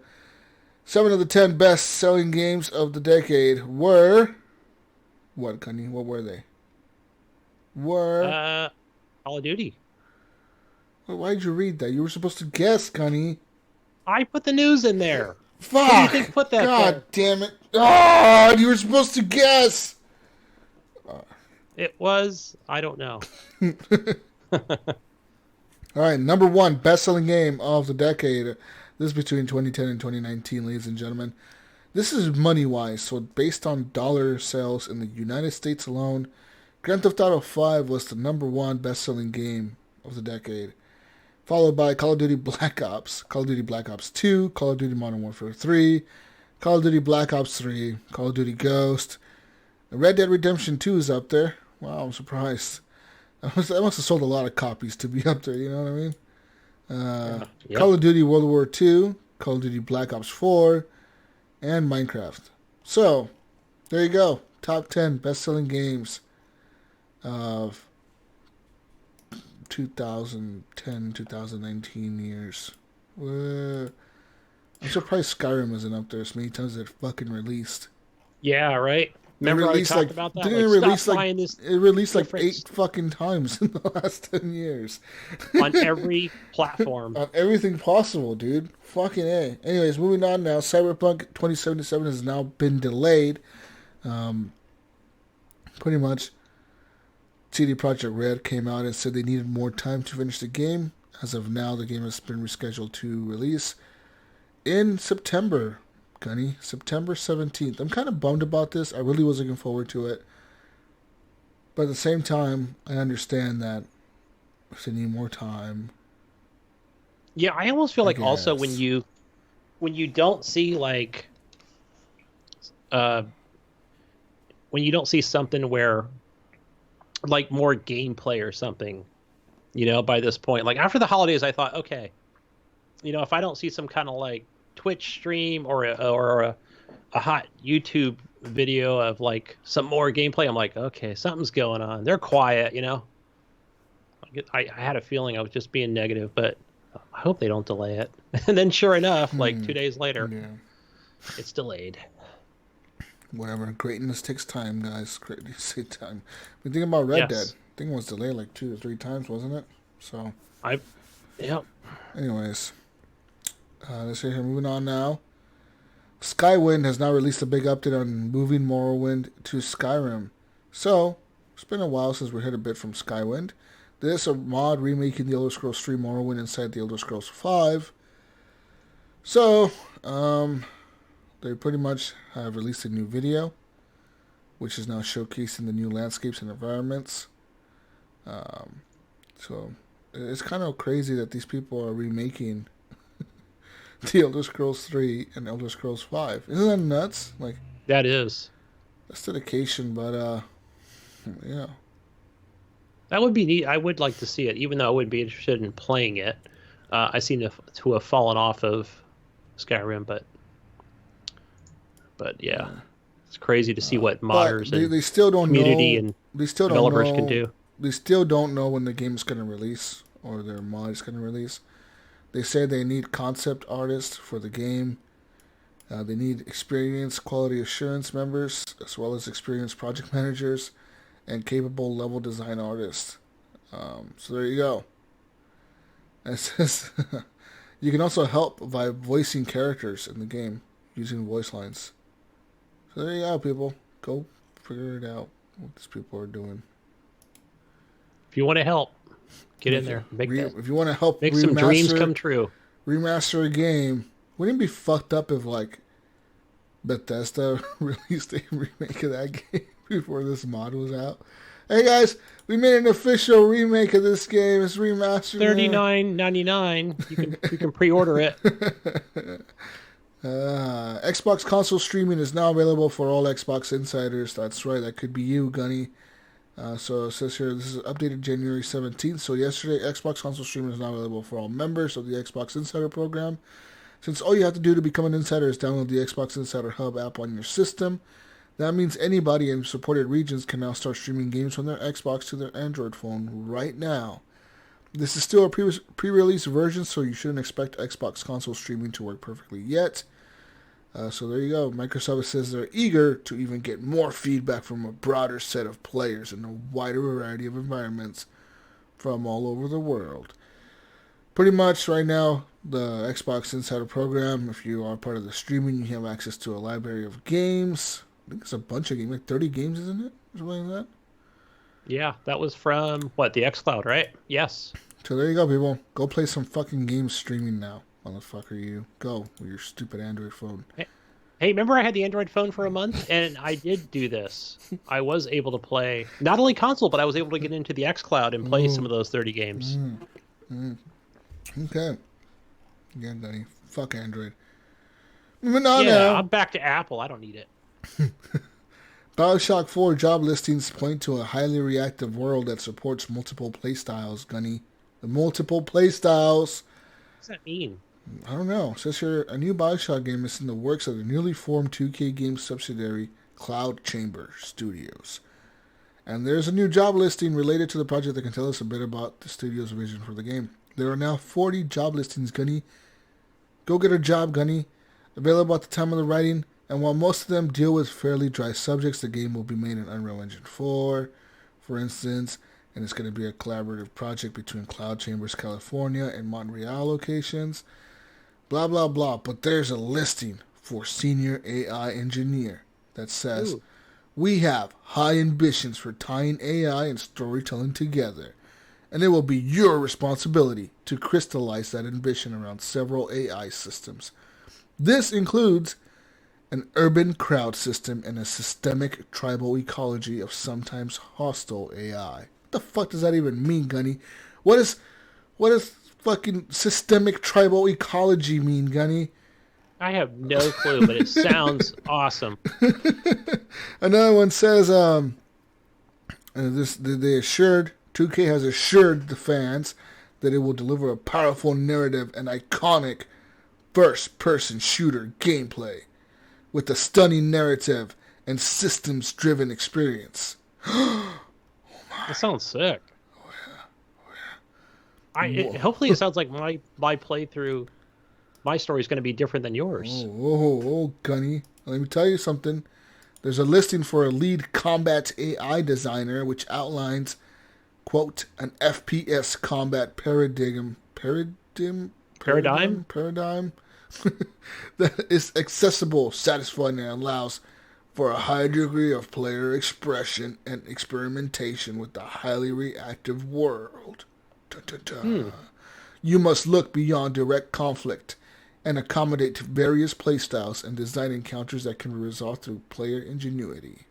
7 of the 10 best-selling games of the decade were... What, Gunny? What were they? were... Call of Duty. Why'd you read that? You were supposed to guess, Gunny. I put the news in there. Fuck! Who do you think put that God there? damn it. Oh, you were supposed to guess! It was... I don't know. Alright, number 1 best-selling game of the decade. This is between 2010 and 2019, ladies and gentlemen. This is money-wise, so based on dollar sales in the United States alone, Grand Theft Auto 5 was the number 1 best-selling game of the decade, followed by Call of Duty Black Ops, Call of Duty Black Ops 2, Call of Duty Modern Warfare 3, Call of Duty Black Ops 3, Call of Duty Ghost. Red Dead Redemption 2 is up there. Wow, I'm surprised. I must have sold a lot of copies to be up there, you know what I mean? Yep. Call of Duty World War II, Call of Duty Black Ops 4, and Minecraft. So, there you go. Top 10 best-selling games of 2010, 2019 years. I'm surprised Skyrim isn't up there as many times as it fucking released. Yeah, right? Remember I talked about that? Didn't it release it released like 8 fucking times in the last 10 years. On every platform. On everything possible, dude. Fucking A. Anyways, moving on now. Cyberpunk 2077 has now been delayed. Pretty much, CD Projekt Red came out and said they needed more time to finish the game. As of now, the game has been rescheduled to release in September. Gunny, September 17th. I'm kind of bummed about this. I really was looking forward to it. But at the same time, I understand that if they need more time. Yeah, I almost feel like also when you don't see like when you don't see something where like more gameplay or something, you know, by this point. Like after the holidays I thought, okay, you know, if I don't see some kind of like Twitch stream or a hot YouTube video of like some more gameplay, I'm like, okay, something's going on. They're quiet, you know. I had a feeling I was just being negative, but I hope they don't delay it. And then sure enough, like 2 days later, it's delayed. Whatever. Greatness takes time, guys. Greatness takes time. We think about Red Dead. I think it was delayed like 2 or 3 times, wasn't it? So. Yep. Anyways. Let's see here. Moving on now. Skywind has now released a big update on moving Morrowind to Skyrim. So, it's been a while since we heard a bit from Skywind. This is a mod remaking the Elder Scrolls 3 Morrowind inside the Elder Scrolls 5. So, they pretty much have released a new video, which is now showcasing the new landscapes and environments. So, it's kind of crazy that these people are remaking the Elder Scrolls 3 and Elder Scrolls 5. Isn't that nuts? Like that is. That's dedication, but yeah. That would be neat. I would like to see it, even though I wouldn't be interested in playing it. I seem to have fallen off of Skyrim, but yeah, it's crazy to see what modders and they still don't community know, and they still developers don't know, can do. They still don't know when the game is going to release or their mod is going to release. They say they need concept artists for the game. They need experienced quality assurance members, as well as experienced project managers and capable level design artists. So there you go. It says you can also help by voicing characters in the game using voice lines. So there you go, people. Go figure it out what these people are doing. If you want to help, get in there. If you want to help make some dreams come true. Remaster a game. Wouldn't it be fucked up if like Bethesda released a remake of that game before this mod was out? Hey guys, we made an official remake of this game. It's remastered. $39.99. You can pre-order it. Xbox console streaming is now available for all Xbox insiders. That's right. That could be you, Gunny. So it says here, this is updated January 17th. So yesterday, Xbox console streaming is now available for all members of the Xbox Insider program. Since all you have to do to become an insider is download the Xbox Insider Hub app on your system. That means anybody in supported regions can now start streaming games from their Xbox to their Android phone right now. This is still a pre-release version, so you shouldn't expect Xbox console streaming to work perfectly yet. So there you go. Microsoft says they're eager to even get more feedback from a broader set of players in a wider variety of environments from all over the world. Pretty much right now, the Xbox Insider program, if you are part of the streaming, you have access to a library of games. I think it's a bunch of games, like 30 games, isn't it? Something like that. Yeah, that was from, what, the xCloud, right? Yes. So there you go, people. Go play some fucking games streaming now. Motherfucker, you. Go with your stupid Android phone. Hey, remember I had the Android phone for a month? And I did do this. I was able to play, not only console, but I was able to get into the xCloud and play some of those 30 games. Okay. Yeah, Gunny. Fuck Android. Moving on now. I'm back to Apple. I don't need it. BioShock 4 job listings point to a highly reactive world that supports multiple playstyles, Gunny. The multiple playstyles. What does that mean? I don't know. It says here a new BioShock game is in the works of the newly formed 2K game subsidiary Cloud Chamber Studios. And there's a new job listing related to the project that can tell us a bit about the studio's vision for the game. There are now 40 job listings, Gunny. Go get a job, Gunny. Available at the time of the writing. And while most of them deal with fairly dry subjects, the game will be made in Unreal Engine 4, for instance. And it's going to be a collaborative project between Cloud Chambers, California, and Montreal locations. Blah, blah, blah. But there's a listing for Senior AI Engineer that says, we have high ambitions for tying AI and storytelling together. And it will be your responsibility to crystallize that ambition around several AI systems. This includes an urban crowd system and a systemic tribal ecology of sometimes hostile AI. What the fuck does that even mean, Gunny? What is fucking systemic tribal ecology mean, Gunny? I have no clue, but it sounds awesome. Another one says, they assured 2K has assured the fans that it will deliver a powerful narrative and iconic first-person shooter gameplay with a stunning narrative and systems-driven experience. That sounds sick. Hopefully it sounds like my playthrough, my story is going to be different than yours. Oh, Gunny. Let me tell you something. There's a listing for a lead combat AI designer which outlines, quote, an FPS combat paradigm that is accessible, satisfying, and allows for a high degree of player expression and experimentation with the highly reactive world. You must look beyond direct conflict and accommodate various playstyles and design encounters that can be resolved through player ingenuity.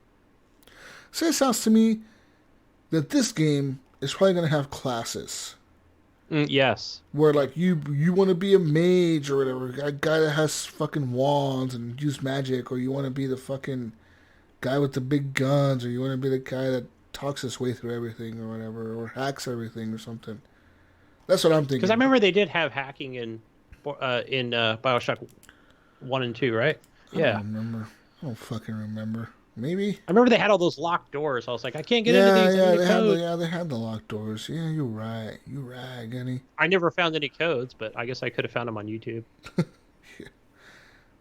So it sounds to me that this game is probably going to have classes. Yes. Where, like, you want to be a mage or whatever, a guy that has fucking wands and use magic, or you want to be the fucking guy with the big guns, or you want to be the guy that talks his way through everything or whatever, or hacks everything or something. That's what I'm thinking. Because I remember they did have hacking in BioShock 1 and 2, right? I don't fucking remember. Maybe. I remember they had all those locked doors. I was like, I can't get into these. They had the locked doors. Yeah, you're right, Gunny. I never found any codes, but I guess I could have found them on YouTube. Yeah.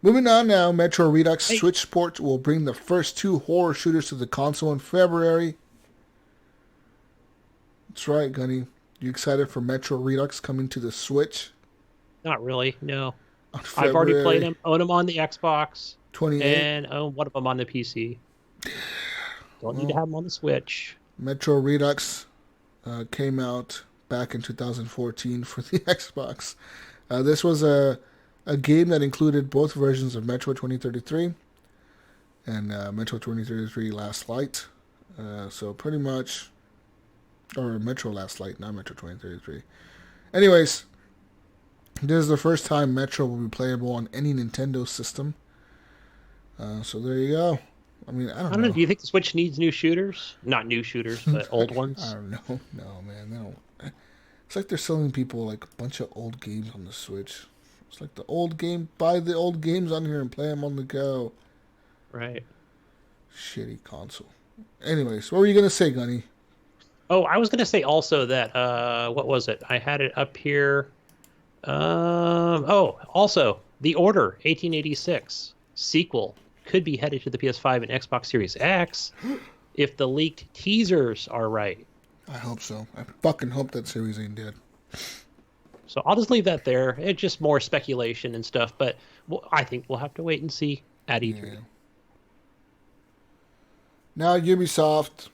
Moving on now, Metro Redux Switch port will bring the first 2 horror shooters to the console in February. That's right, Gunny. You excited for Metro Redux coming to the Switch? Not really, no. I've already played them, own them on the Xbox, 28. and own one of them on the PC. Don't need to have them on the Switch. Metro Redux came out back in 2014 for the Xbox. This was a game that included both versions of Metro 2033 and Metro 2033 Last Light. So pretty much... Or Metro Last Light, not Metro 2033. Anyways, this is the first time Metro will be playable on any Nintendo system. So there you go. I mean, I don't know. Do you think the Switch needs new shooters? Not new shooters, but old ones? I don't know. No, man. No. It's like they're selling people like a bunch of old games on the Switch. It's like the old game. Buy the old games on here and play them on the go. Right. Shitty console. Anyways, what were you going to say, Gunny? Oh, I was going to say also that, what was it? I had it up here. Also, The Order, 1886. sequel could be headed to the PS5 and Xbox Series X if the leaked teasers are right. I hope so. I fucking hope that series ain't dead. So I'll just leave that there. It's just more speculation and stuff, but I think we'll have to wait and see at E3. Yeah. Now Ubisoft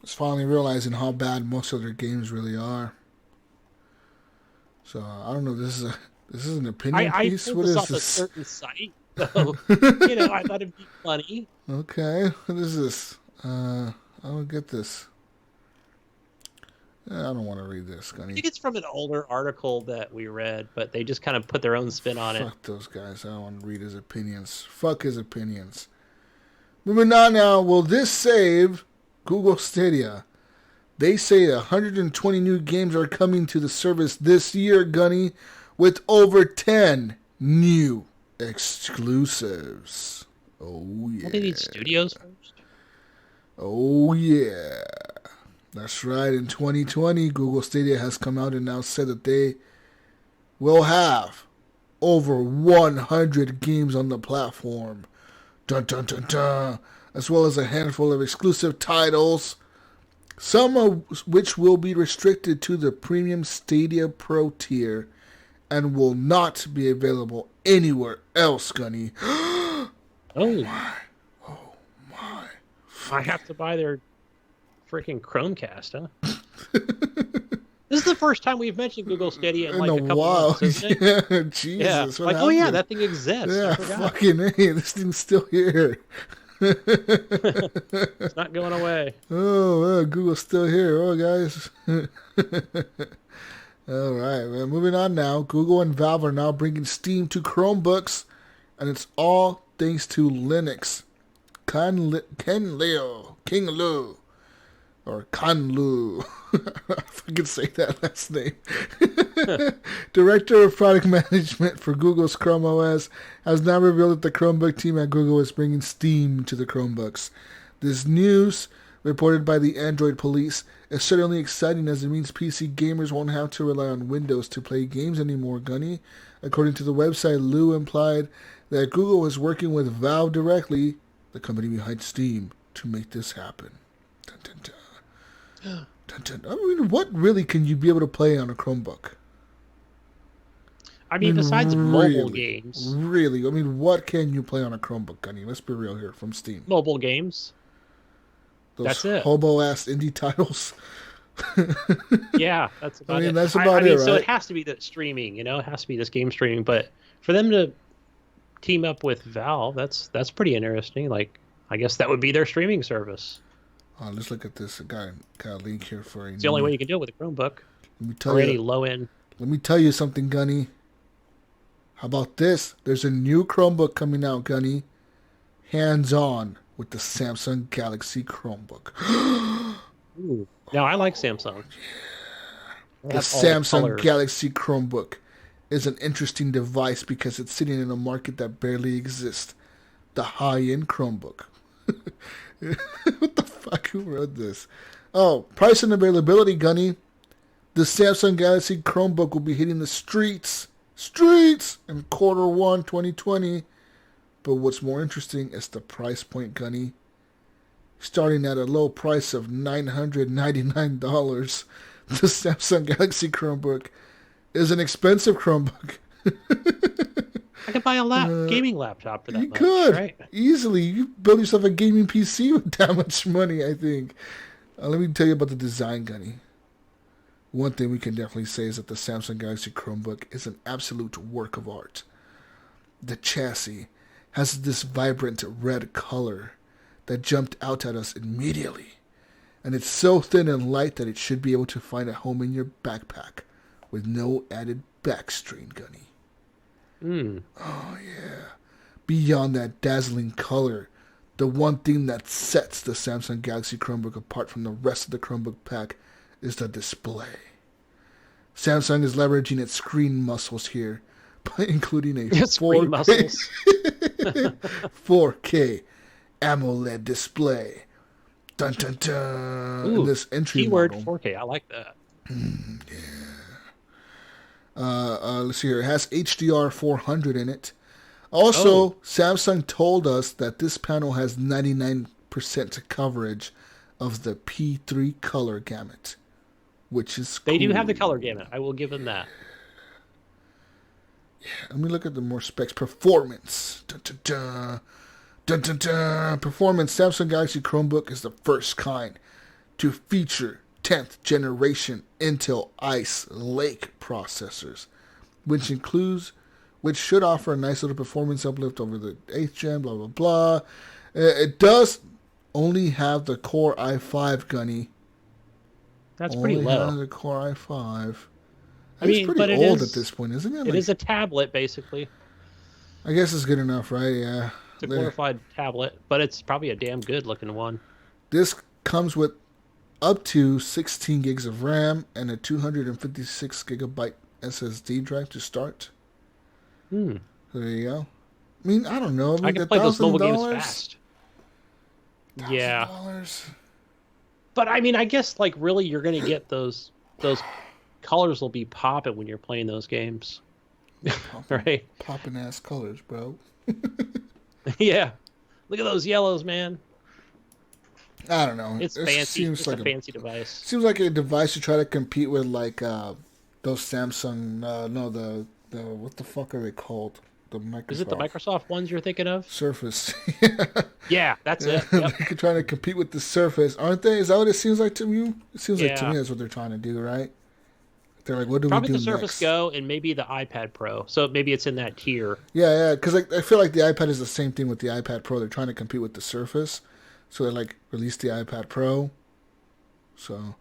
is finally realizing how bad most of their games really are. So I don't know. This is an opinion piece. I What this is off this? a certain site, so I thought it'd be funny. Okay, what is this? I don't get this. I don't want to read this, Gunny. I think it's from an older article that we read, but they just kind of put their own spin on it. Fuck those guys. I don't want to read his opinions. Fuck his opinions. Moving on now. Will this save Google Stadia? They say 120 new games are coming to the service this year, Gunny, with over 10 new exclusives. Oh, yeah. Don't they need studios first? Oh, yeah. That's right. In 2020, Google Stadia has come out and now said that they will have over 100 games on the platform. Dun, dun, dun, dun. As well as a handful of exclusive titles, some of which will be restricted to the premium Stadia Pro tier and will not be available anywhere else, Gunny. Oh my. Oh, my. I have to buy their freaking Chromecast, huh? This is the first time we've mentioned Google Stadia in like a couple months, isn't it? Yeah, Jesus. Yeah. Like, oh yeah, that thing exists. Yeah, fucking hey, this thing's still here. It's not going away. Oh, Google's still here. Oh, guys. All right, well, moving on now. Google and Valve are now bringing Steam to Chromebooks, and it's all thanks to Linux. King Lu. Or Kanlu. If I can say that last name. Director of Product Management for Google's Chrome OS has now revealed that the Chromebook team at Google is bringing Steam to the Chromebooks. This news, reported by the Android Police, is certainly exciting as it means PC gamers won't have to rely on Windows to play games anymore, Gunny. According to the website, Lu implied that Google is working with Valve directly, the company behind Steam, to make this happen. Dun, dun, dun. I mean, what really can you be able to play on a Chromebook? I mean, besides mobile games. Really? I mean, what can you play on a Chromebook, Gunny? Let's be real here, from Steam. Mobile games. That's it. Hobo-ass indie titles. Yeah, that's about it. That's about it, right? So it has to be the streaming, it has to be this game streaming. But for them to team up with Valve, that's pretty interesting. Like, I guess that would be their streaming service. Let's look at this. I got a link here for it's the only way you can do it with a Chromebook. Let me tell you, any low-end. Let me tell you something, Gunny. How about this? There's a new Chromebook coming out, Gunny. Hands-on with the Samsung Galaxy Chromebook. Ooh. Now, I like Samsung. The Samsung Galaxy Chromebook is an interesting device because it's sitting in a market that barely exists. The high-end Chromebook. What the fuck? Who wrote this? Oh, price and availability, Gunny. The Samsung Galaxy Chromebook will be hitting the streets in Q1 2020. But what's more interesting is the price point, Gunny. Starting at a low price of $999, the Samsung Galaxy Chromebook is an expensive Chromebook. I could buy a gaming laptop for that much. You could. Right? Easily. You build yourself a gaming PC with that much money, I think. Let me tell you about the design, Gunny. One thing we can definitely say is that the Samsung Galaxy Chromebook is an absolute work of art. The chassis has this vibrant red color that jumped out at us immediately. And it's so thin and light that it should be able to find a home in your backpack with no added back strain, Gunny. Oh, yeah. Beyond that dazzling color, the one thing that sets the Samsung Galaxy Chromebook apart from the rest of the Chromebook pack is the display. Samsung is leveraging its screen muscles here by including a 4K AMOLED display. Dun dun dun. Ooh, in this entry keyword model. 4K. I like that. Yeah. Let's see here. It has HDR 400 in it. Also, Samsung told us that this panel has 99% coverage of the P3 color gamut, which is cool. They do have the color gamut. I will give them that. Let me look at the more specs. Performance. Dun, dun, dun. Dun, dun, dun. Performance. Samsung Galaxy Chromebook is the first kind to feature 10th generation Intel Ice Lake processors, which should offer a nice little performance uplift over the 8th gen, blah, blah, blah. It does only have the Core i5, Gunny. That's pretty low. Only has the Core i5. It's pretty old at this point, isn't it? It is a tablet, basically. I guess it's good enough, right? Yeah. It's a glorified tablet, but it's probably a damn good-looking one. This comes with up to 16 gigs of RAM and a 256 gigabyte SSD drive to start. So there you go. I mean, I don't know. I can play those mobile games fast. Yeah. But I mean, I guess like really, you're gonna get those colors will be popping when you're playing those games, right? Popping ass colors, bro. Yeah. Look at those yellows, man. I don't know. It's fancy. It's like a fancy device. Seems like a device to try to compete with like those Samsung. The what the fuck are they called? The Microsoft. Is it the Microsoft ones you're thinking of? Surface. Yeah, that's it. Yep. They're trying to compete with the Surface, aren't they? Is that what it seems like to you? It seems like to me that's what they're trying to do, right? They're like, what do Probably we do the Surface next? Go and maybe the iPad Pro. So maybe it's in that tier. Yeah, because I feel like the iPad is the same thing with the iPad Pro. They're trying to compete with the Surface, so they like release the iPad Pro. So,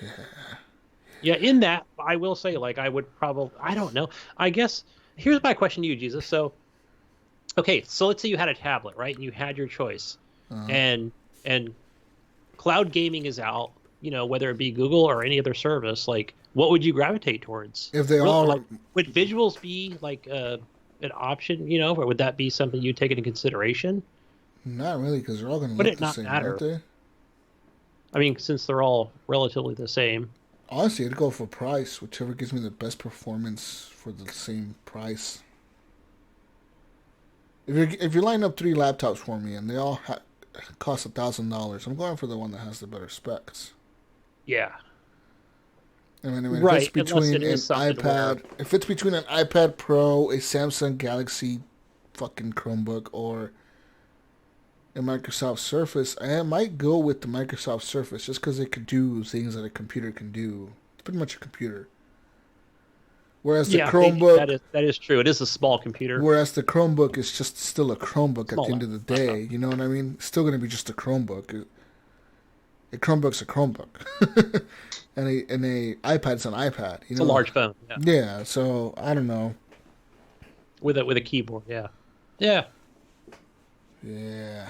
yeah. Yeah, in that, I will say, like, I would probably, I don't know. I guess, here's my question to you, Jesus. So, okay, so let's say you had a tablet, right? And you had your choice. And cloud gaming is out, you know, whether it be Google or any other service, like, what would you gravitate towards? If they all... Like, would visuals be, like, an option, you know, or would that be something you'd take into consideration? Not really, because they're all going to look the same, aren't they? I mean, since they're all relatively the same. Honestly, I'd go for price. Whichever gives me the best performance for the same price. If you line up 3 laptops for me and they all cost $1,000, I'm going for the one that has the better specs. Yeah. I mean, right. If it's between an iPad Pro, a Samsung Galaxy fucking Chromebook, or a Microsoft Surface, I might go with the Microsoft Surface just because it could do things that a computer can do. It's pretty much a computer. Whereas the Chromebook... That is true. It is a small computer. Whereas the Chromebook is just still a Chromebook Smaller. at the end of the day. You know what I mean? It's still going to be just a Chromebook. A Chromebook's a Chromebook. and a iPad's an iPad. You know? It's a large phone. Yeah, so I don't know. With a keyboard, yeah. Yeah. Yeah.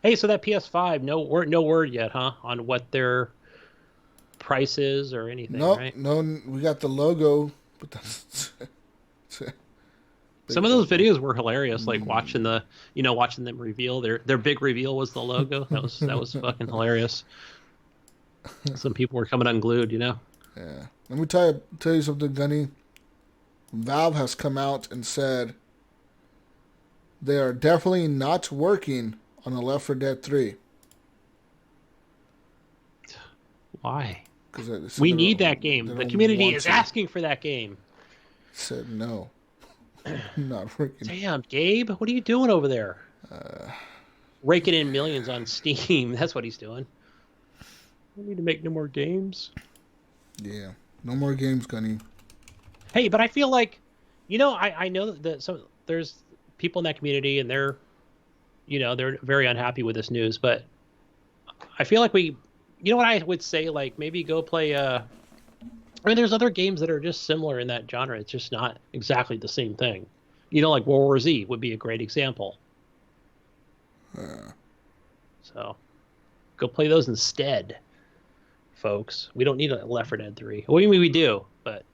Hey, so that PS5, no word yet, huh? On what their price is or anything, right? No, we got the logo, but that's some of those videos were hilarious, like watching them reveal their big reveal was the logo. That was fucking hilarious. Some people were coming unglued, you know. Yeah. Let me tell you something, Gunny. Valve has come out and said they are definitely not working on a Left 4 Dead 3. Why? We need that game. The community is asking for that game. Said no. Not working. Damn, Gabe, what are you doing over there? Raking in millions on Steam. That's what he's doing. We need to make no more games. Yeah, no more games, Gunny. Hey, but I feel like, you know, I know that there's people in that community and they're very unhappy with this news, but I feel like you know what I would say, like maybe go play I mean, there's other games that are just similar in that genre. It's just not exactly the same thing. You know, like World War Z would be a great example. So go play those instead, folks. We don't need a Left 4 Dead 3. Well, I mean, we do, but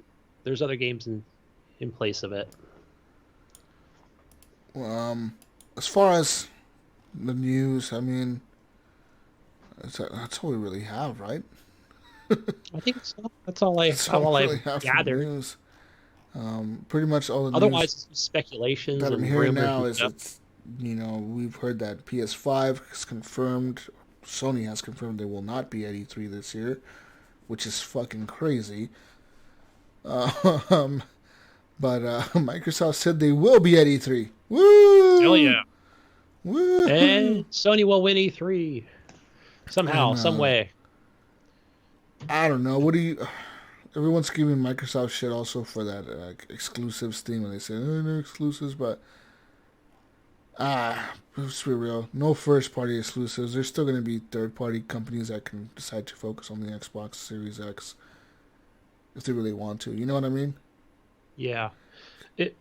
there's other games in place of it. As far as the news, I mean, that's all we really have, right? I think that's all I gathered. News. Pretty much all the Otherwise, news it's speculations that I'm and hearing rumors now and is stuff. it's, we've heard that PS5 has confirmed, Sony has confirmed they will not be at E3 this year, which is fucking crazy. Um, but Microsoft said they will be at E3. Oh Woo! yeah. Woo! And Sony will win E3 somehow, And some way. I don't know. What do you? Everyone's giving Microsoft shit also for that exclusives thing when they say they're exclusives, but let's be real. No first party exclusives. There's still going to be third party companies that can decide to focus on the Xbox Series X if they really want to. You know what I mean? Yeah.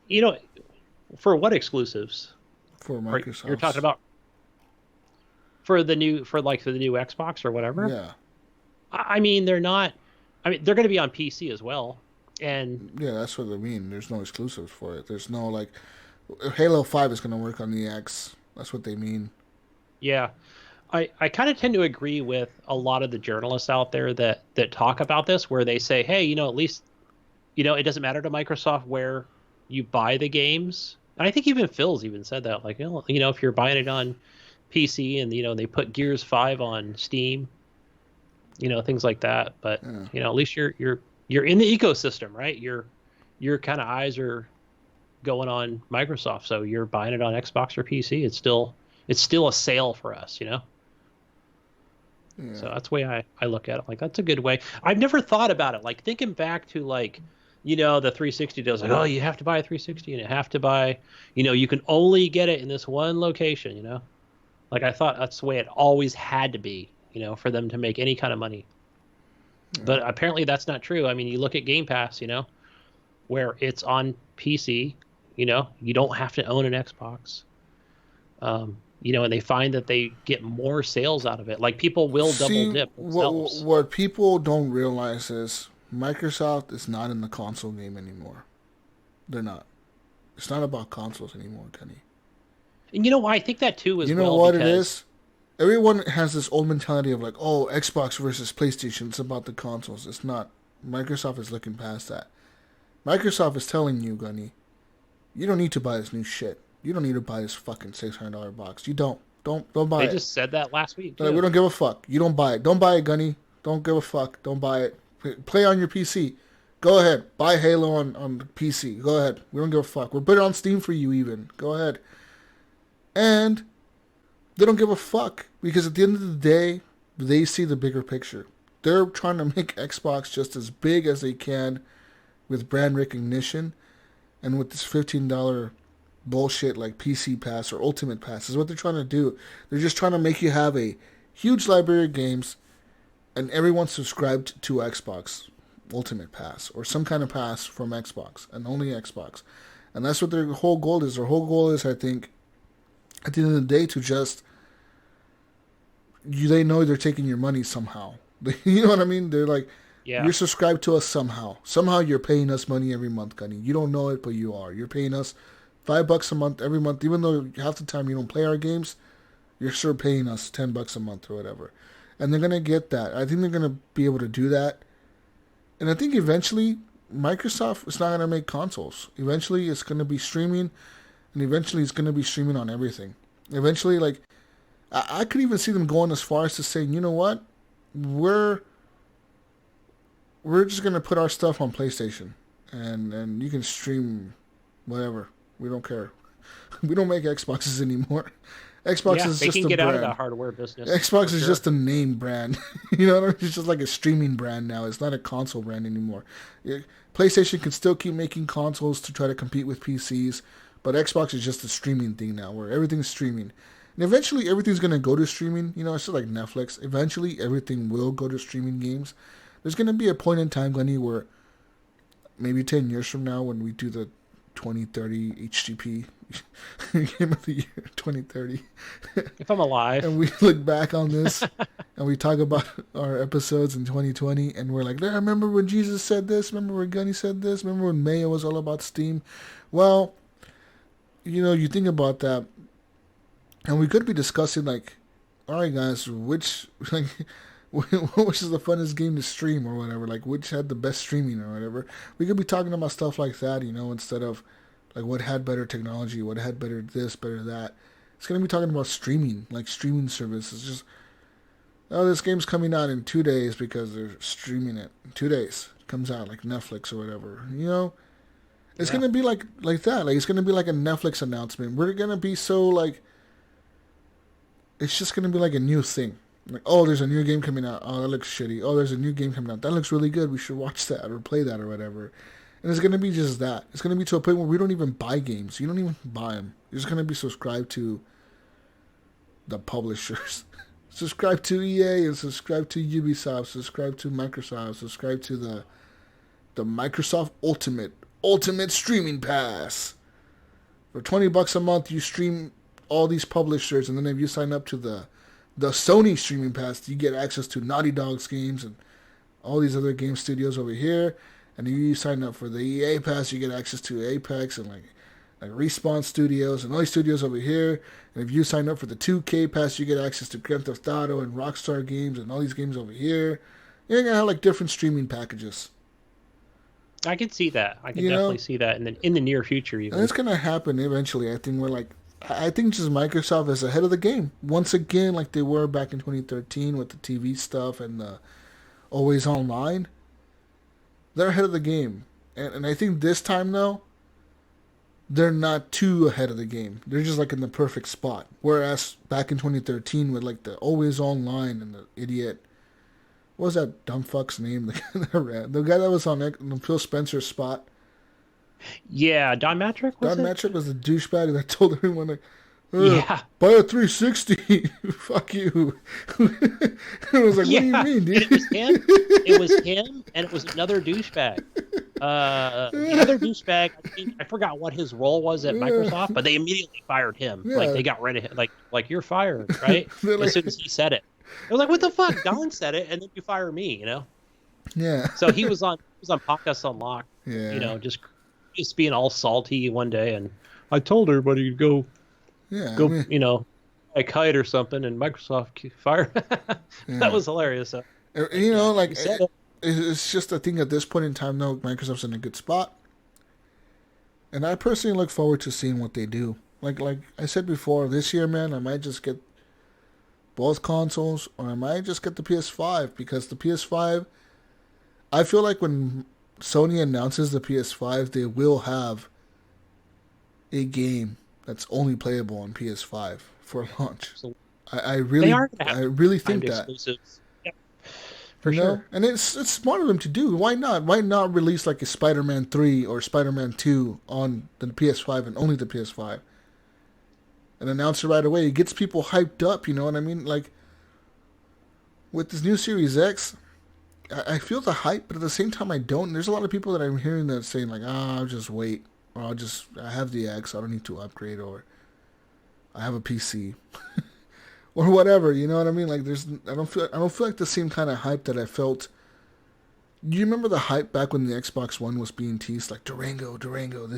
You know, for what exclusives? For You're talking Microsoft's. about for the new Xbox or whatever? Yeah. I mean, they're not. I mean, they're going to be on PC as well, and Yeah, that's what I mean. There's no exclusives for it. There's no like Halo 5 is going to work on the X. That's what they mean. yeah, I kind of tend to agree with a lot of the journalists out there that talk about this, where they say, hey, at least it doesn't matter to Microsoft where you buy the games. And I think even Phil's even said that, like, if you're buying it on PC and they put Gears 5 on Steam, things like that. But Yeah. at least you're in the ecosystem, right? Your kind of eyes are going on Microsoft, so you're buying it on Xbox or PC. It's still a sale for us. Yeah. So that's the way I look at it. Like, that's a good way. I've never thought about it. Like, thinking back to, like, the 360 deals, like, oh, you have to buy a 360 and you have to buy, you can only get it in this one location. Like, I thought that's the way it always had to be, for them to make any kind of money. Yeah. But apparently that's not true. I mean, you look at Game Pass, where it's on PC, you don't have to own an Xbox. And they find that they get more sales out of it. Like, people will double dip themselves. What people don't realize is Microsoft is not in the console game anymore. They're not. It's not about consoles anymore, Kenny. And I think that too as well. You know what it is? Everyone has this old mentality of like, oh, Xbox versus PlayStation. It's about the consoles. It's not. Microsoft is looking past that. Microsoft is telling you, Gunny, you don't need to buy this new shit. You don't need to buy this fucking $600 box. You don't. Don't buy it. They just said that last week, too. Like, we don't give a fuck. You don't buy it. Don't buy it, Gunny. Don't give a fuck. Don't buy it. Play on your PC. Go ahead. Buy Halo on the PC. Go ahead. We don't give a fuck. We'll put it on Steam for you even. Go ahead. And they don't give a fuck. Because at the end of the day, they see the bigger picture. They're trying to make Xbox just as big as they can with brand recognition. And with this $15 bullshit like PC Pass or Ultimate Pass is what they're trying to do. They're just trying to make you have a huge library of games and everyone subscribed to Xbox Ultimate Pass or some kind of pass from Xbox and only Xbox. And that's what their whole goal is. Their whole goal is, I think, at the end of the day, to just they know they're taking your money somehow. You know what I mean? They're like, Yeah. You're subscribed to us somehow. Somehow you're paying us money every month, Gunny. You don't know it, but you are. You're paying us $5 a month every month, even though half the time you don't play our games. You're still paying us $10 a month or whatever, and they're gonna get that. I think they're gonna be able to do that, and I think eventually Microsoft is not gonna make consoles. Eventually, it's gonna be streaming, and eventually it's gonna be streaming on everything. Eventually, like I could even see them going as far as to say, you know what, we're just gonna put our stuff on PlayStation, and you can stream whatever. We don't care. We don't make Xboxes anymore. Xbox is they just can a get brand. out of the hardware business. Xbox is sure. just a name brand. You know what I mean? It's just like a streaming brand now. It's not a console brand anymore. PlayStation can still keep making consoles to try to compete with PCs, but Xbox is just a streaming thing now where everything's streaming. And eventually everything's going to go to streaming. You know, it's just like Netflix. Eventually everything will go to streaming games. There's going to be a point in time, Gunny, where maybe 10 years from now when we do the 2030 HGP Game of the Year 2030. If I'm alive. And we look back on this and we talk about our episodes in 2020 and we're like, remember when Jesus said this? Remember when Gunny said this? Remember when Mayo was all about Steam? Well, you know, you think about that and we could be discussing like, all right guys, which like which is the funnest game to stream or whatever, like which had the best streaming or whatever. We could be talking about stuff like that, instead of like what had better technology, what had better this, better that. It's going to be talking about streaming, like streaming services. Just, oh, this game's coming out in 2 days because they're streaming it. In 2 days. It comes out like Netflix or whatever. It's going to be like that. Like, it's going to be like a Netflix announcement. We're going to be so like, it's just going to be like a new thing. Like, oh, there's a new game coming out. Oh, that looks shitty. Oh, there's a new game coming out. That looks really good. We should watch that or play that or whatever. And it's going to be just that. It's going to be to a point where we don't even buy games. You don't even buy them. You're just going to be subscribed to the publishers. Subscribe to EA and subscribe to Ubisoft. Subscribe to Microsoft. Subscribe to the Microsoft Ultimate Streaming Pass. For $20 a month, you stream all these publishers. And then if you sign up to the Sony Streaming Pass, you get access to Naughty Dog's games and all these other game studios over here. And if you sign up for the EA Pass, you get access to Apex and like Respawn Studios and all these studios over here. And if you sign up for the 2K Pass, you get access to Grand Theft Auto and Rockstar games and all these games over here. You're going to have like different streaming packages. I can see that. I can definitely see that in the near future. Even. And it's going to happen eventually. I think just Microsoft is ahead of the game. Once again, like they were back in 2013 with the TV stuff and the Always Online. They're ahead of the game. And I think this time, though, they're not too ahead of the game. They're just like in the perfect spot. Whereas back in 2013 with like the Always Online and the idiot, what was that dumb fuck's name? The guy that was on Phil Spencer's spot. Yeah, Don Matrick was Don Matrick was the douchebag that told everyone like, buy a 360. Fuck you. I was like, what do you mean, dude? It was him, and it was another douchebag. The other douchebag, I forgot what his role was at Microsoft, but they immediately fired him. Yeah. Like they got rid of him. Like you're fired, right? As soon as he said it. I was like, what the fuck? Don said it, and then you fire me, Yeah. So he was on Podcast Unlocked, just being all salty one day, and I told everybody to go, a kite or something, and Microsoft fired. That was hilarious. So, it's just a thing at this point in time, though, Microsoft's in a good spot. And I personally look forward to seeing what they do. Like I said before, this year, man, I might just get both consoles, or I might just get the PS5, because the PS5, I feel like when Sony announces the PS5, they will have a game that's only playable on PS5 for launch. I really think that. Exclusives. Yep. For sure. And it's smart of them to do. Why not? Why not release like a Spider-Man 3 or Spider-Man 2 on the PS5 and only the PS5? And announce it right away. It gets people hyped up, you know what I mean? Like, with this new Series X, I feel the hype, but at the same time I don't. And there's a lot of people that I'm hearing that saying like, I'll just wait. Or I have the X, I don't need to upgrade, or I have a PC. Or whatever, you know what I mean? Like I don't feel like the same kind of hype that I felt. Do you remember the hype back when the Xbox One was being teased? Like Durango, that,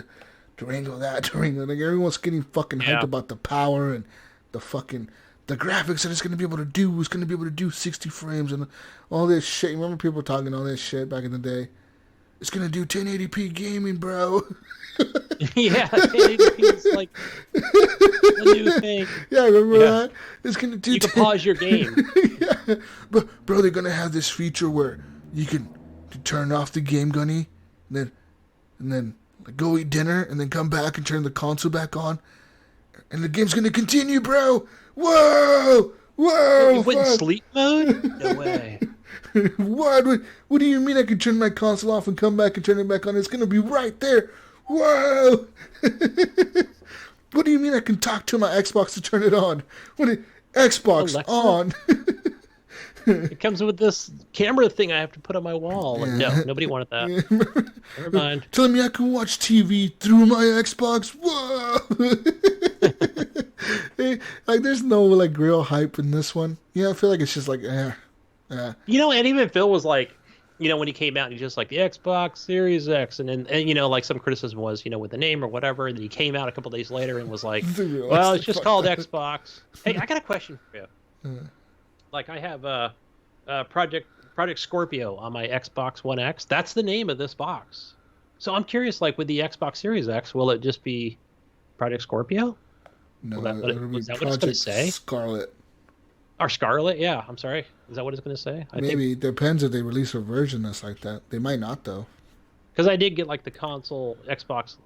Durango. Like everyone's getting fucking hyped about the power and the graphics that it's going to be able to do. It's going to be able to do 60 frames and all this shit. You remember people talking all this shit back in the day? It's going to do 1080p gaming, bro. Yeah, 1080p is like the new thing. Yeah, remember that? It's going to do. You can pause your game. Yeah, but bro, they're going to have this feature where you can turn off the game, Gunny, and then like, go eat dinner, and then come back and turn the console back on, and the game's going to continue, bro. Whoa! You went in sleep mode? No way. What do you mean I can turn my console off and come back and turn it back on? It's going to be right there. Whoa! What do you mean I can talk to my Xbox to turn it on? Xbox Alexa? On. It comes with this camera thing I have to put on my wall. Yeah. No, nobody wanted that. Yeah. Never mind. Telling me I can watch TV through my Xbox? Whoa! Like, there's no like real hype in this one. Yeah, I feel like it's just like, and even Phil was like, when he came out, he's just like the Xbox Series X, and like some criticism was, with the name or whatever, and then he came out a couple days later and was like, well, it's just called Xbox. Hey, I got a question for you. Like I have Project Scorpio on my Xbox One X. That's the name of this box. So I'm curious, like with the Xbox Series X, will it just be Project Scorpio? No, Is that what it's going to say? Scarlet. Or Scarlet? Yeah, I'm sorry. Is that what it's going to say? Maybe. It depends if they release a version that's like that. They might not, though. Because I did get like the console Xbox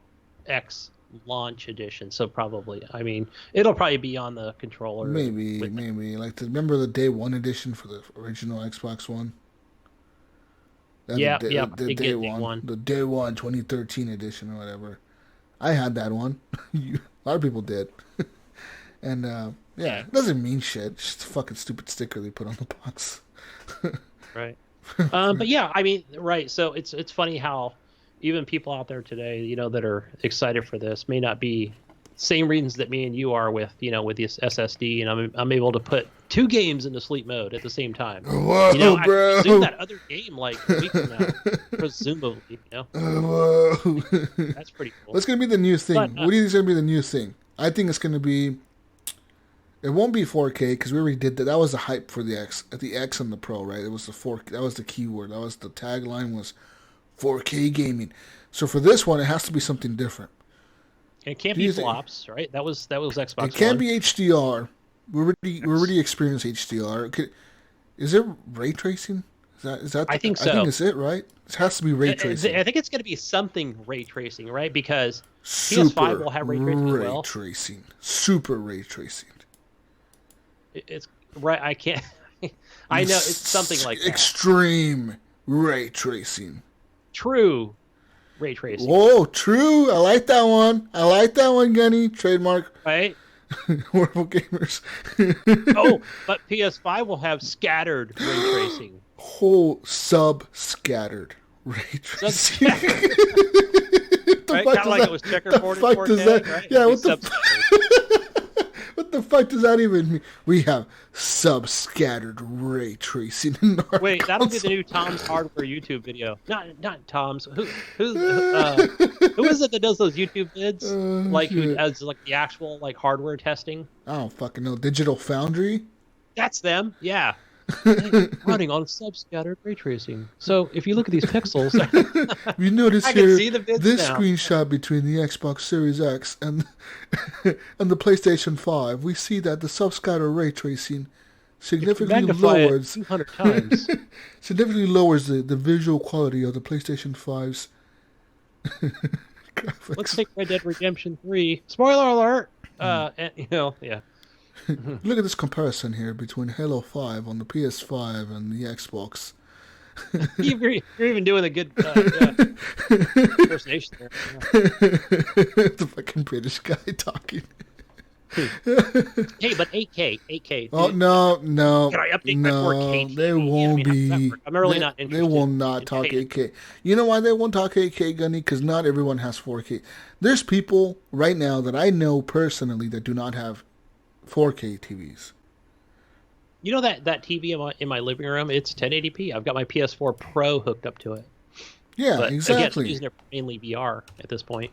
X launch edition, so probably. I mean, it'll probably be on the controller. Maybe. Like, remember the Day 1 edition for the original Xbox One? Yeah, the Day 1. The Day 1 2013 edition or whatever. I had that one. A lot of people did. And, yeah, it doesn't mean shit. It's just a fucking stupid sticker they put on the box. Right. But yeah, I mean, right. So it's funny how even people out there today, you know, that are excited for this may not be same reasons that me and you are with, you know, with this SSD, and I'm able to put 2 games into sleep mode at the same time. Whoa, you know, bro! I presume that other game like a week from now, presumably, you know. Whoa! That's pretty cool. What's gonna be the new thing? What do you think is gonna be the new thing? I think it's gonna be. It won't be 4K because we already did that. That was the hype for the X and the Pro, right? It was the 4K. That was the keyword. That was the tagline was 4K gaming. So for this one, it has to be something different. It can't be flops, right? That was Xbox. It can't be HDR. We already experienced HDR. Is it ray tracing? Is that? I think so. I think it's it, right? It has to be ray tracing. I think it's going to be something ray tracing, right? Because PS5 will have ray tracing as well. Super ray tracing. It's right. I can't. I know it's something like that. Extreme ray tracing. True ray tracing. Whoa, true. I like that one. Gunny. Trademark. Right. Horrible gamers. Oh, but PS5 will have scattered ray tracing. Whole sub-scattered ray tracing. Right? Kind of like it was checkerboard in 4K, right? Yeah, what the fuck does that even mean? We have sub-scattered ray tracing in our Wait, that'll be the new Tom's Hardware YouTube video. Not Tom's. Who is it that does those YouTube vids? Who does like the actual like hardware testing? I don't fucking know. Digital Foundry? That's them. Yeah. Running on sub-scattered ray tracing. So if you look at these pixels, you notice I here can see the vids this now. Screenshot between the Xbox Series X and the PlayStation 5. We see that the sub-scattered ray tracing significantly lowers 200 times. Significantly lowers the visual quality of the PlayStation 5's graphics. Let's take Red Dead Redemption 3. Spoiler alert. And yeah. Look at this comparison here between Halo 5 on the PS5 and the Xbox. You're even doing a good impersonation there. Yeah. The fucking British guy talking. Hey, but 8K. Oh, no. Can I update my 4K TV? They won't be. I'm really not interested. They will not talk 8K. You know why they won't talk 8K, Gunny? Because not everyone has 4K. There's people right now that I know personally that do not have 4K TVs. You know that TV in my living room, it's 1080p. I've got my PS4 Pro hooked up to it. Yeah, but exactly. Again, I'm using it for mainly VR at this point.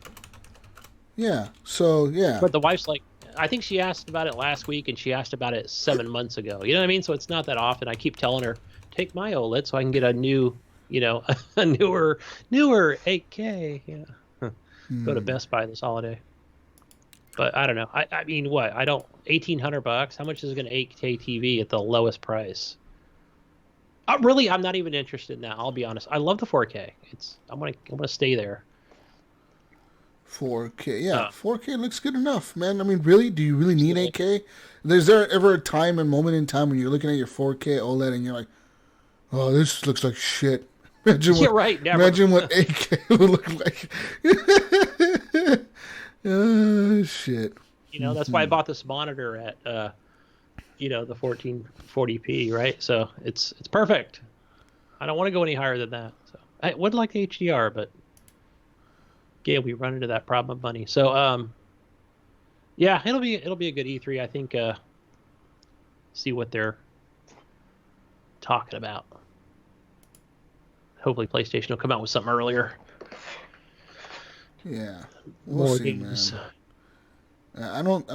Yeah, so, yeah. But the wife's like, I think she asked about it last week, and she asked about it 7 months ago. You know what I mean? So it's not that often. I keep telling her, take my OLED so I can get a new, a newer 8K. Yeah. Go to Best Buy this holiday. But I don't know. I mean, what? $1,800. How much is an 8K TV at the lowest price? Really, I'm not even interested in that. I'll be honest. I love the 4K. I'm gonna stay there. 4K, yeah. 4K looks good enough, man. I mean, really? Do you really need 8K? Is there ever a moment in time when you're looking at your 4K OLED and you're like, oh, this looks like shit? Imagine what 8K would look like. Oh, shit. That's why I bought this monitor at, the 1440p, right? So it's perfect. I don't want to go any higher than that. So I would like the HDR, but yeah, we run into that problem of money. So, yeah, it'll be a good E3. I think. See what they're talking about. Hopefully, PlayStation will come out with something earlier. Yeah, we'll see, man. I don't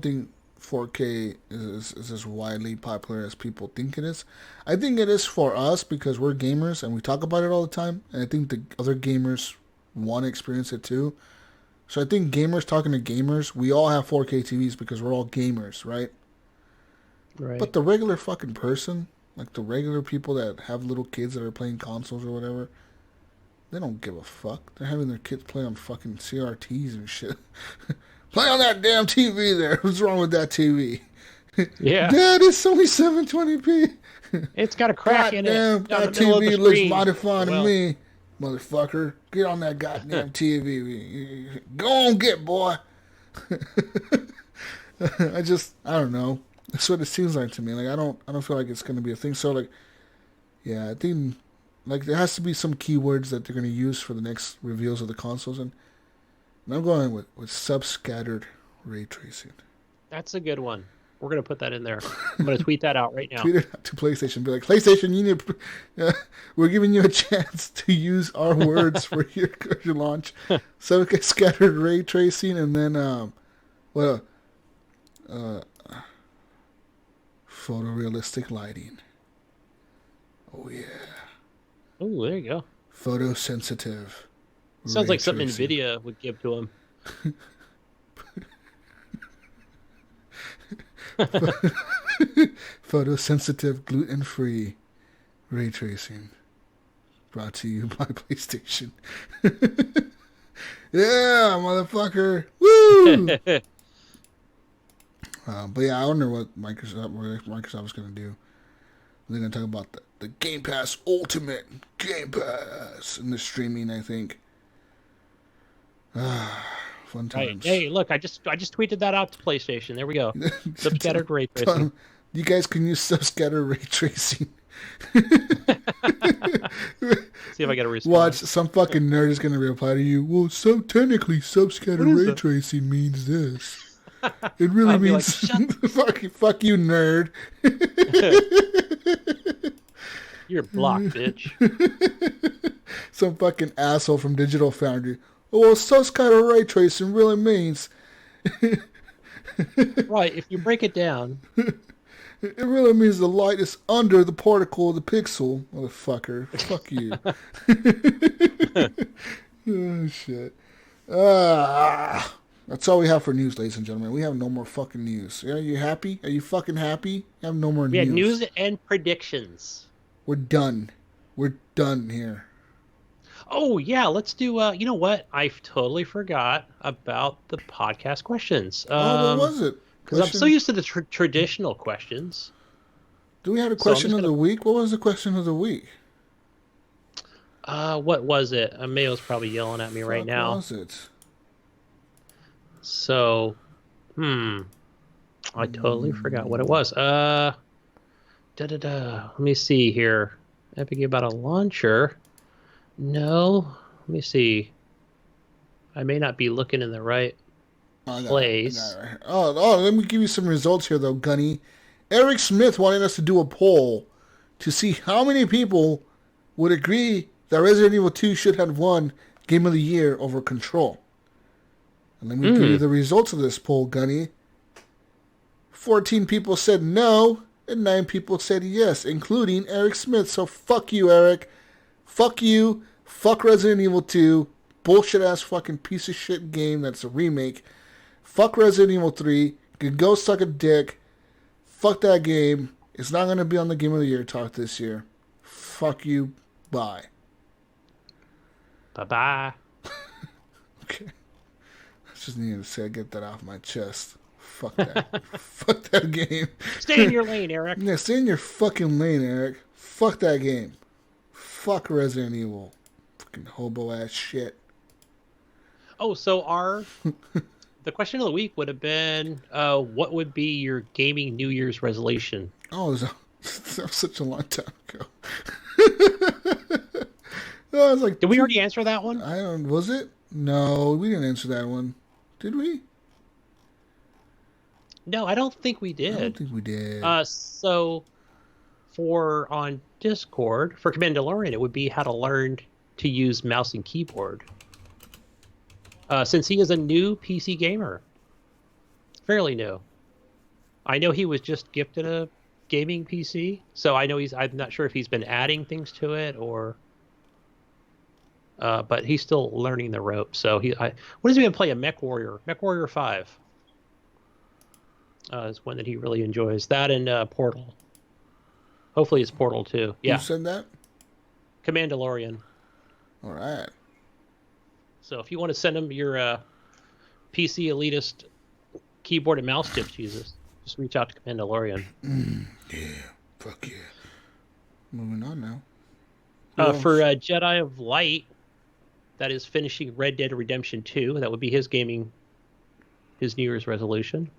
think 4K is as widely popular as people think it is. I think it is for us because we're gamers and we talk about it all the time. And I think the other gamers want to experience it too. So I think gamers talking to gamers, we all have 4K TVs because we're all gamers, right? Right. But the regular fucking person, like the regular people that have little kids that are playing consoles or whatever, they don't give a fuck. They're having their kids play on fucking CRTs and shit. Play on that damn TV there. What's wrong with that TV? Yeah. Dad, it's only 720p. It's got a crack in it. Damn, that TV looks mighty fine to me. Motherfucker, get on that goddamn TV. Go on, get, boy. I don't know. That's what it seems like to me. Like I don't feel like it's gonna be a thing. So like, yeah, I think like there has to be some keywords that they're gonna use for the next reveals of the consoles, and I'm going with sub-scattered ray tracing. That's a good one. We're going to put that in there. I'm going to tweet that out right now. Tweet it out to PlayStation. Be like, PlayStation, you need we're giving you a chance to use our words for your launch. Sub-scattered ray tracing, and then, photorealistic lighting. Oh, yeah. Oh, there you go. Photosensitive. Sounds like something NVIDIA would give to him. Photosensitive, gluten-free ray tracing. Brought to you by PlayStation. Yeah, motherfucker. Woo! But yeah, I wonder what Microsoft is going to do. They're going to talk about the Game Pass Ultimate Game Pass and the streaming, I think. Fun times. Hey, look, I just tweeted that out to PlayStation. There we go. Sub-scattered ray tracing. You guys can use sub-scattered ray tracing. See if I get a response. Watch, some fucking nerd is going to reply to you. Well, so technically, sub-scattered ray tracing means this. It really means like, fuck you, nerd. You're blocked, bitch. Some fucking asshole from Digital Foundry. Oh, well, sub-scattered ray tracing really means... Right, if you break it down... It really means the light is under the particle of the pixel, motherfucker. Fuck you. Oh, shit. That's all we have for news, ladies and gentlemen. We have no more fucking news. Are you happy? Are you fucking happy? We have no more news. We had news and predictions. We're done. We're done here. Oh, yeah, let's do... you know what? I totally forgot about the podcast questions. What was it? Because I'm so used to the traditional questions. Do we have a question of the week? What was the question of the week? What was it? Mayo's probably yelling at me right now. What was it? So, I totally forgot what it was. Let me see here. Epic about a launcher. No. Let me see. I may not be looking in the right place. Right. Oh, let me give you some results here, though, Gunny. Eric Smith wanted us to do a poll to see how many people would agree that Resident Evil 2 should have won Game of the Year over Control. And let me give you the results of this poll, Gunny. 14 people said no, and 9 people said yes, including Eric Smith. So fuck you, Eric. Fuck you. Fuck Resident Evil 2. Bullshit-ass fucking piece of shit game that's a remake. Fuck Resident Evil 3. You can go suck a dick. Fuck that game. It's not going to be on the Game of the Year talk this year. Fuck you. Bye. Bye-bye. Okay. I just needed to say I get that off my chest. Fuck that. Fuck that game. Stay in your lane, Eric. Yeah, stay in your fucking lane, Eric. Fuck that game. Fuck Resident Evil. Fucking hobo-ass shit. Oh, so the question of the week would have been, what would be your gaming New Year's resolution? Oh, that was such a long time ago. I was like, did we already answer that one? Was it? No, we didn't answer that one. Did we? No, I don't think we did. I don't think we did. So on Discord, for Commandalorian, it would be how to learn to use mouse and keyboard. Since he is a new PC gamer. Fairly new. I know he was just gifted a gaming PC, so I know I'm not sure if he's been adding things to it or. But he's still learning the ropes. So what does he even play? A Mech Warrior? Mech Warrior 5 is one that he really enjoys. That and Portal. Hopefully it's Portal 2. Yeah. Who said that? Commandalorian. All right. So if you want to send him your PC elitist keyboard and mouse chips, just reach out to Commandalorian. Yeah. Fuck yeah. Moving on now. For Jedi of Light, that is finishing Red Dead Redemption 2. That would be his New Year's resolution.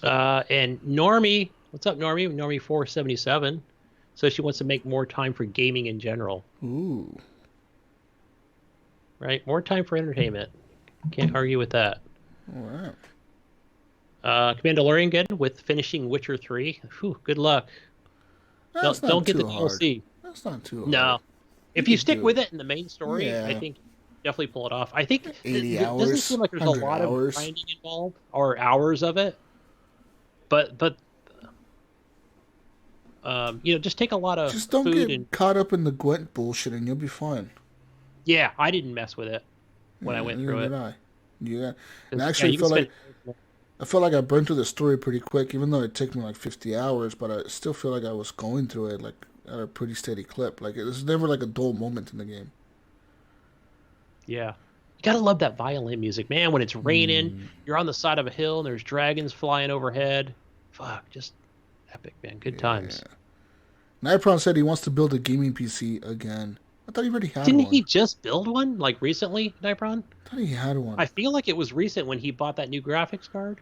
And Normie, what's up, Normie? Normie 477. So she wants to make more time for gaming in general. Ooh. Right? More time for entertainment. Can't argue with that. All right. Commandalorian again with finishing Witcher 3. Whew, good luck. Don't get the DLC. That's not too hard. No. If you stick with it in the main story, I think definitely pull it off. I think 80 it hours, doesn't seem like there's a lot of grinding involved or hours of it. But just take a lot of just don't food get caught up in the Gwent bullshit and you'll be fine. Yeah, I didn't mess with it when I went through it. Yeah. And actually I felt like I burned through the story pretty quick, even though it took me like 50 hours, but I still feel like I was going through it like at a pretty steady clip. Like, there's never like a dull moment in the game. Yeah. You gotta love that violin music, man. When it's raining, you're on the side of a hill, and there's dragons flying overhead. Fuck, just epic, man. Good times. Nipron said he wants to build a gaming PC again. I thought he already had Didn't one. he just build one, like, recently, Nipron? I thought he had one. I feel like it was recent when he bought that new graphics card.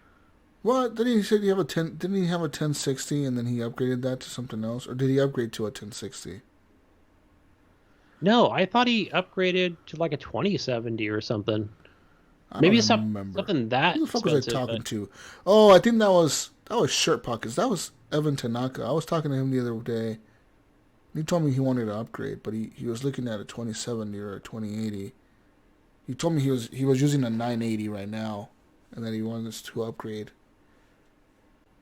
Well, didn't he say didn't he have a 1060 and then he upgraded that to something else? Or did he upgrade to a 1060? No, I thought he upgraded to like a 2070 or something. Maybe something that Who the fuck expensive, was I talking to? Oh, I think that was Shirt Pockets. That was Evan Tanaka. I was talking to him the other day. He told me he wanted to upgrade, but he was looking at a 2070 or a 2080. He told me he was using a 980 right now, and that he wanted us to upgrade.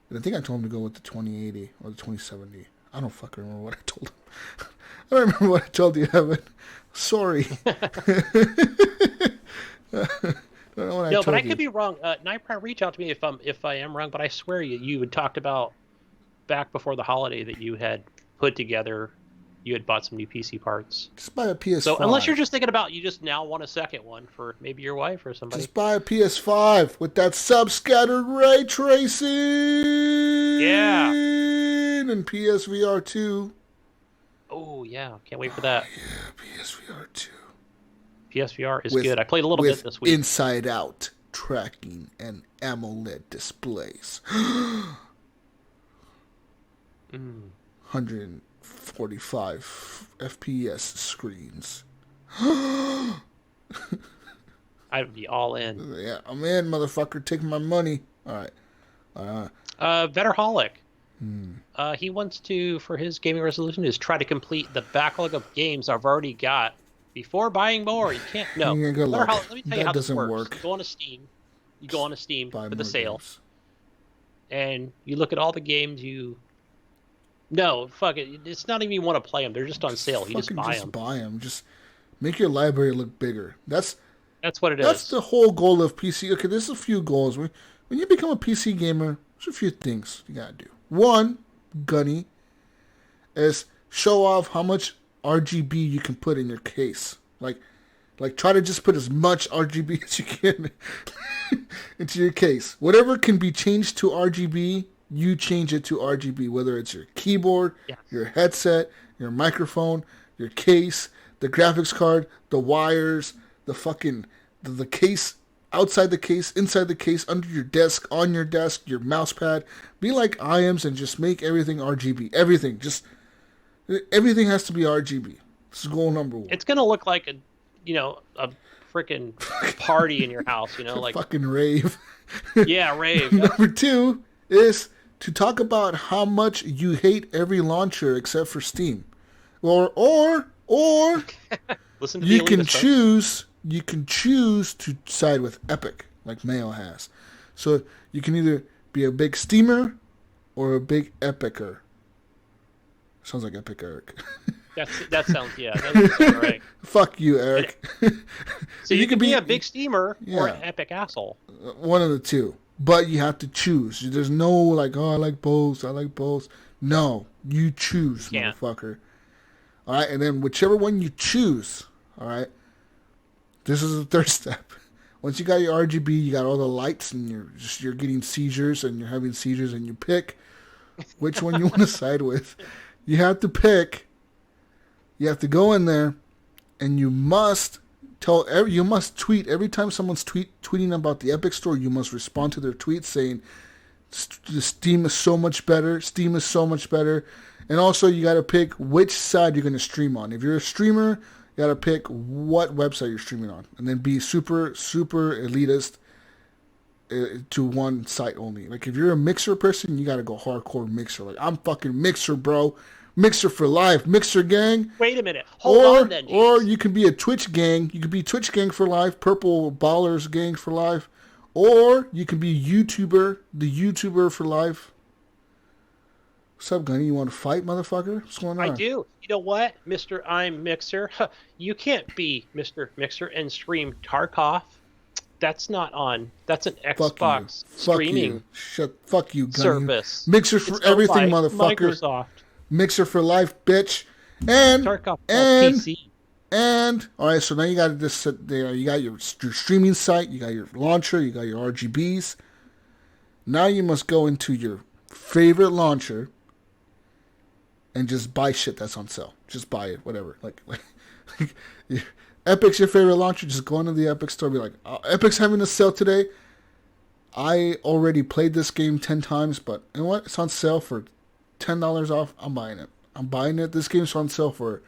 And I think I told him to go with the 2080 or the 2070. I don't fucking remember what I told him. I don't remember what I told you, Evan. Sorry. But I could be wrong. Nightprint, reach out to me if I am wrong. But I swear you had talked about back before the holiday that you had put together. You had bought some new PC parts. Just buy a PS5. So unless you're just thinking about you just now want a second one for maybe your wife or somebody. Just buy a PS5 with that sub-scattered ray tracing. Yeah. And PSVR 2. Oh yeah, can't wait for that. Yeah, PSVR 2. PSVR is good. I played a little bit this week. Inside out tracking and AMOLED displays. 145 FPS screens. I'd be all in. Yeah, I'm in, motherfucker. Take my money. All right. Vetterholic. He wants to, for his gaming resolution, is try to complete the backlog of games I've already got before buying more. You can't. No. Let me tell you how this works. You go on to Steam for the sale. Games. And you look at all the games you... No, fuck it. It's not even you want to play them. They're just on sale. You just buy them. Buy them. Just make your library look bigger. That's what it is. That's the whole goal of PC. Okay, there's a few goals. When you become a PC gamer, there's a few things you gotta do. One, Gunny, is show off how much RGB you can put in your case. Like try to just put as much RGB as you can into your case. Whatever can be changed to RGB, you change it to RGB, whether it's your keyboard, your headset, your microphone, your case, the graphics card, the wires, the fucking the case, outside the case, inside the case, under your desk, on your desk, your mouse pad. Be like IAMS and just make everything RGB. Everything has to be RGB. This is goal number one. It's gonna look like a freaking party in your house, like fucking rave. Yeah, rave. Number two is to talk about how much you hate every launcher except for Steam, or listen to you can choose to side with Epic like Mayo has. So you can either Be a big steamer or a big epicer. Sounds like Epic Eric. That sounds right. Fuck you, Eric. So you can be a big steamer or an epic asshole. One of the two. But you have to choose. There's no like, oh, I like both. No, you choose, motherfucker. All right, and then whichever one you choose, all right, this is the third step. Once you got your RGB, you got all the lights, and you're getting seizures, and you're having seizures, and you pick which one you want to side with. You have to pick. You have to go in there, and you must tweet every time someone's tweeting about the Epic Store. You must respond to their tweet saying, "Steam is so much better. Steam is so much better." And also, you got to pick which side you're going to stream on. If you're a streamer, you got to pick what website you're streaming on, and then be super, super elitist to one site only. Like, if you're a Mixer person, you got to go hardcore Mixer. Like, I'm fucking Mixer, bro. Mixer for life. Mixer gang. Wait a minute. Hold on then, James. Or you can be a Twitch gang. You could be Twitch gang for life. Purple Ballers gang for life. Or you can be the YouTuber for life. What's up, Gunny? You want to fight, motherfucker? What's going on? I do. You know what, Mr. I'm Mixer? You can't be Mr. Mixer and stream Tarkov. That's not on. That's an Xbox streaming Fuck you, Gunny. Service. Mixer for everything, motherfucker. Microsoft. Mixer for life, bitch. And Tarkov PC. And all right, so now you got this. You got your streaming site. You got your launcher. You got your RGBs. Now you must go into your favorite launcher and just buy shit that's on sale. Just buy it, whatever. Like Epic's your favorite launcher. Just go into the Epic store. Be like, oh, Epic's having a sale today. I already played this game 10 times, but you know what? It's on sale for $10 off. I'm buying it. This game's on sale for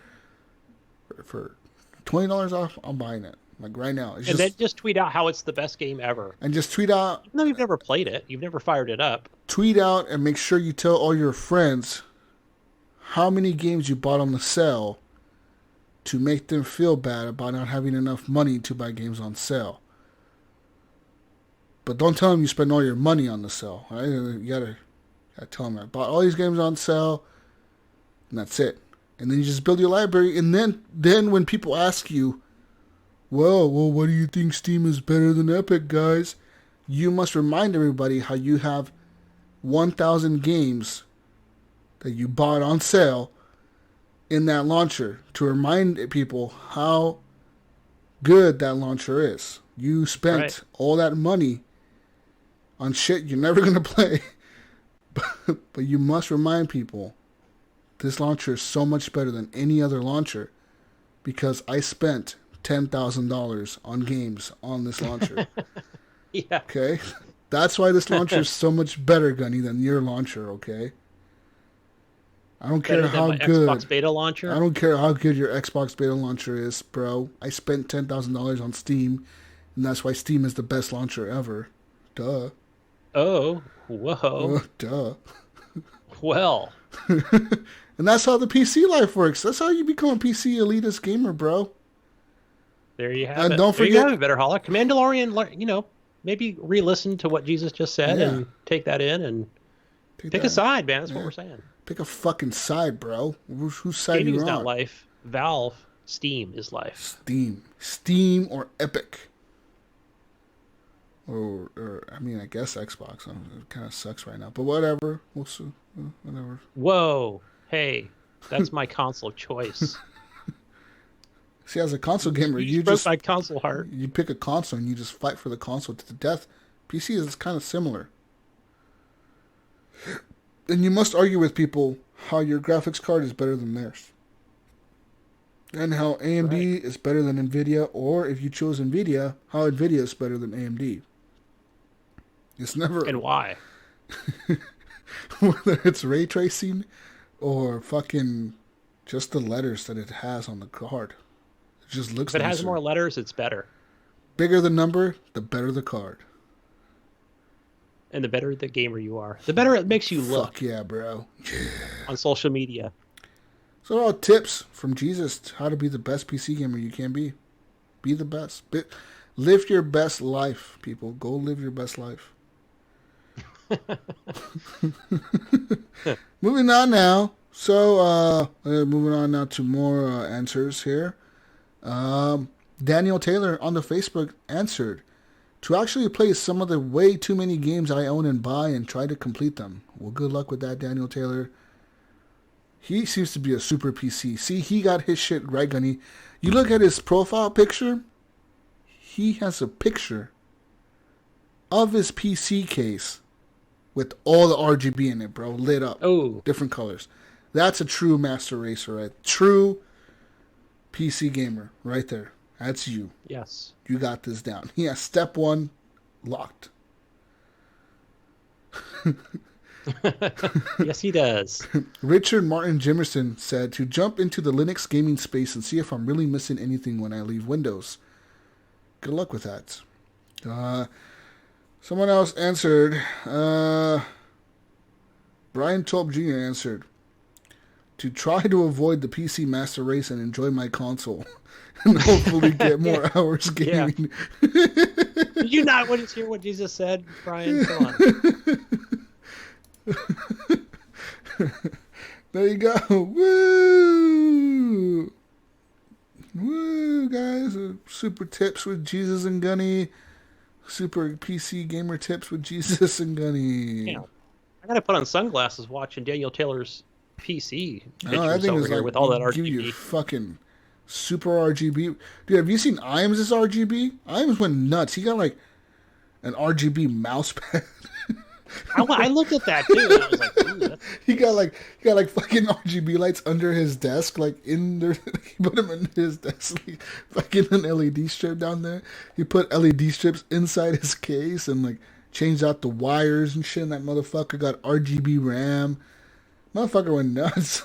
$20 off. I'm buying it. Like right now. Then just tweet out how it's the best game ever. And just tweet out. Even though you've never played it. You've never fired it up. Tweet out and make sure you tell all your friends how many games you bought on the sale to make them feel bad about not having enough money to buy games on sale. But don't tell them you spend all your money on the sale. Right? You gotta tell them I bought all these games on sale, and that's it. And then you just build your library, and then when people ask you, well, what do you think Steam is better than Epic, guys? You must remind everybody how you have 1,000 games that you bought on sale in that launcher to remind people how good that launcher is. You spent all that money on shit you're never going to play. But you must remind people this launcher is so much better than any other launcher because I spent $10,000 on games on this launcher. Yeah. Okay? That's why this launcher is so much better, Gunny, than your launcher, okay? I don't care how good. Xbox beta launcher? I don't care how good your Xbox beta launcher is, bro. I spent $10,000 on Steam, and that's why Steam is the best launcher ever. Duh. Oh, whoa. Duh. Well. And that's how the PC life works. That's how you become a PC elitist gamer, bro. There you have it. Don't forget, there you have it, Better Holla. Mandalorian, maybe re-listen to what Jesus just said and take that in and pick a side, man. That's what we're saying. Pick a fucking side, bro. Whose side Gaming you on? is not life. Valve, Steam is life. Steam or Epic. Or I guess Xbox. It kind of sucks right now, but whatever. We'll see. Whatever. Whoa, hey, that's my console choice. See, as a console gamer, you broke just my console heart. You pick a console and you just fight for the console to the death. PC is kind of similar. And you must argue with people how your graphics card is better than theirs. And how AMD is better than NVIDIA, or if you chose NVIDIA, how NVIDIA is better than AMD. It's never... And why? Whether it's ray tracing or fucking just the letters that it has on the card. It just looks If it nicer. has more letters, it's better. Bigger the number, the better the card. And the better the gamer you are, the better it makes you look. Fuck yeah, bro. Yeah. On social media. So all tips from Jesus how to be the best PC gamer you can be. Be the best. Live your best life, people. Go live your best life. Moving on now. So, moving on now to more answers here. Daniel Taylor on the Facebook answered, to actually play some of the way too many games I own and buy and try to complete them. Well, good luck with that, Daniel Taylor. He seems to be a super PC. See, he got his shit right, Gunny. You look at his profile picture, he has a picture of his PC case with all the RGB in it, bro, lit up. Oh. Different colors. That's a true master racer, right? True PC gamer, right there. That's you. Yes. You got this down. Yeah, step 1, locked. Yes, he does. Richard Martin Jimerson said to jump into the Linux gaming space and see if I'm really missing anything when I leave Windows. Good luck with that. Someone else answered. Brian Tolp Jr. answered, to try to avoid the PC master race and enjoy my console and hopefully get more hours gaming. Yeah. Did you not want to hear what Jesus said, Brian? Come on. There you go. Woo! Woo, guys. Super tips with Jesus and Gunny. Super PC gamer tips with Jesus and Gunny. Yeah. I gotta put on sunglasses watching Daniel Taylor's PC pictures I think over it's here like with all that give you RGB. fucking super RGB. Dude, have you seen Iams' RGB? Iams went nuts. He got like an RGB mouse pad. I looked at that too, and I was like, ooh, that's... He got like fucking RGB lights under his desk, like in there. He put them under his desk, like fucking an LED strip down there. He put LED strips inside his case and like changed out the wires and shit. And that motherfucker got RGB RAM. Motherfucker went nuts.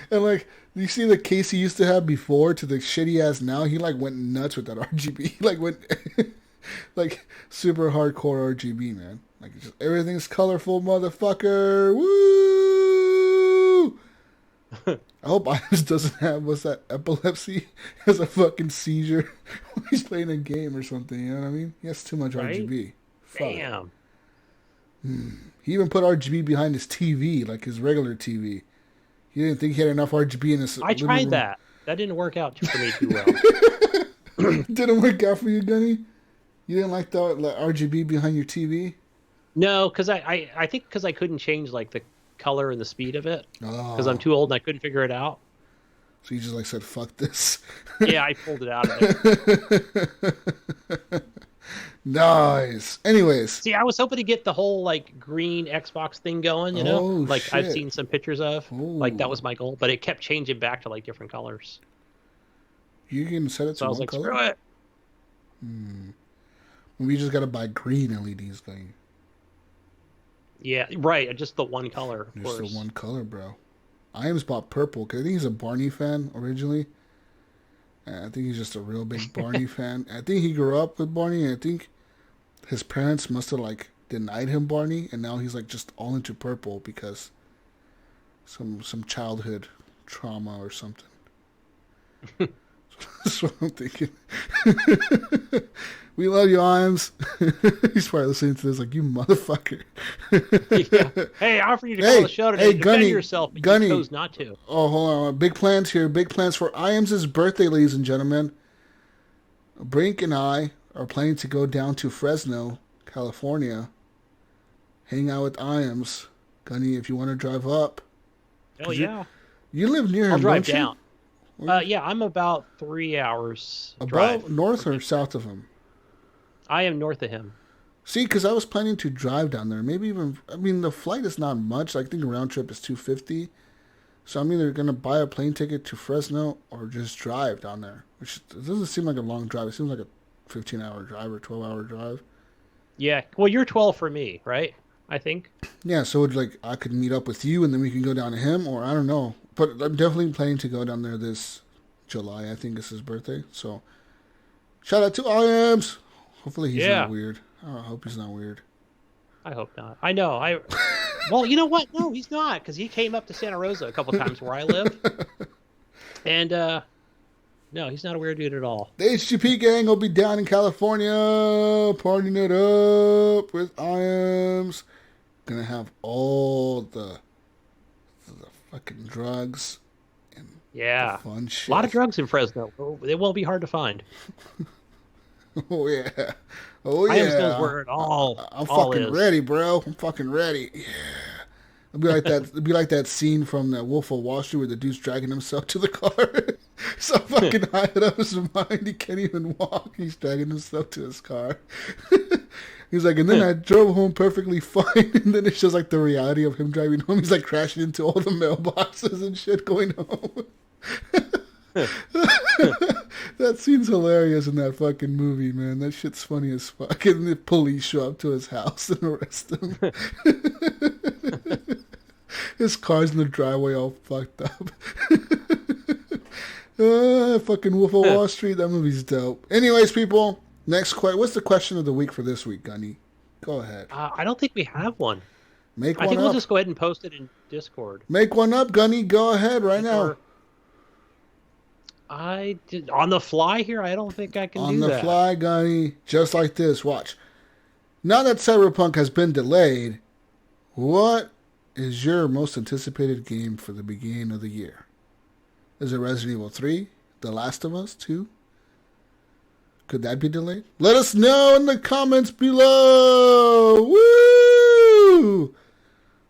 And like, you see the case he used to have before to the shit he has now. He like went nuts with that RGB. He like went like super hardcore RGB, man. Like just, everything's colorful, motherfucker. Woo! I hope Ives doesn't have, what's that, epilepsy? He has a fucking seizure when he's playing a game or something, you know what I mean? He has too much Right? RGB. Fuck. Damn. He even put RGB behind his TV, like his regular TV. He didn't think he had enough RGB in his I living tried room. that. That didn't work out for me too well. Didn't work out for you, Gunny? You didn't like the RGB behind your TV? No, because I think because I couldn't change like the color and the speed of it because I'm too old and I couldn't figure it out. So you just like said, fuck this. Yeah, I pulled it out of there. Nice. Anyways. See, I was hoping to get the whole like green Xbox thing going, you know? Oh, like shit. I've seen some pictures of. Ooh. Like that was my goal, but it kept changing back to like different colors. You can set it to So I was one like, color? screw it. Maybe you just gotta buy green LEDs, Gunny. Yeah, right. Just the one color, of Just course. the one color, bro. I almost bought purple because I think he's a Barney fan originally. And I think he's just a real big Barney fan. I think he grew up with Barney, and I think his parents must have like denied him Barney, and now he's like just all into purple because some childhood trauma or something. That's what I'm thinking. We love you, Iams. He's probably listening to this like, you motherfucker. Yeah. Hey, I offered you to call the show today. Defend Gunny, yourself, but Gunny. you chose not to. Oh, hold on. Big plans here. Big plans for Iams' birthday, ladies and gentlemen. Brink and I are planning to go down to Fresno, California, hang out with Iams. Gunny, if you want to drive up. Hell yeah. You live near him, I'll drive don't you? down. Yeah, I'm about 3 hours Above, drive. north or south of him? I am north of him. See, because I was planning to drive down there. Maybe even, I mean, the flight is not much. I think the round trip is $250. So I'm either going to buy a plane ticket to Fresno or just drive down there. Which doesn't seem like a long drive. It seems like a 15-hour drive or 12-hour drive. Yeah. Well, you're 12 for me, right? I think. Yeah, so it's like I could meet up with you and then we can go down to him, or I don't know. But I'm definitely planning to go down there this July. I think it's his birthday. So shout out to Iams. Hopefully he's not weird. I hope he's not weird. I hope not. I know. Well, you know what? No, he's not, because he came up to Santa Rosa a couple times where I live. And No, he's not a weird dude at all. The HGP gang will be down in California, partying it up with IAMS. Gonna have all the fucking drugs and the fun shit. A lot of drugs in Fresno. It won't be hard to find. Oh yeah. Oh IAMS yeah. knows where it all I'm all fucking is. ready, bro. I'm fucking ready. Yeah. It'd be like that. It'd be like that scene from the Wolf of Wall Street where the dude's dragging himself to the car. So fucking high up his mind, he can't even walk. He's dragging himself to his car. He's like, and then I drove home perfectly fine. And then it shows like the reality of him driving home. He's like crashing into all the mailboxes and shit going home. That scene's hilarious in that fucking movie, man. That shit's funny as fuck. And the police show up to his house and arrest him. His car's in the driveway all fucked up. Fucking Wolf of Wall Street. That movie's dope. Anyways, people, next question. What's the question of the week for this week, Gunny? Go ahead. I don't think we have one. Make one I think up. we'll just go ahead and post it in Discord. Make one up, Gunny. Go ahead right now. I did on the fly here. I don't think I can do that. On the fly, Gunny. Just like this. Watch. Now that Cyberpunk has been delayed, what is your most anticipated game for the beginning of the year? Is it Resident Evil 3? The Last of Us 2? Could that be delayed? Let us know in the comments below. Woo!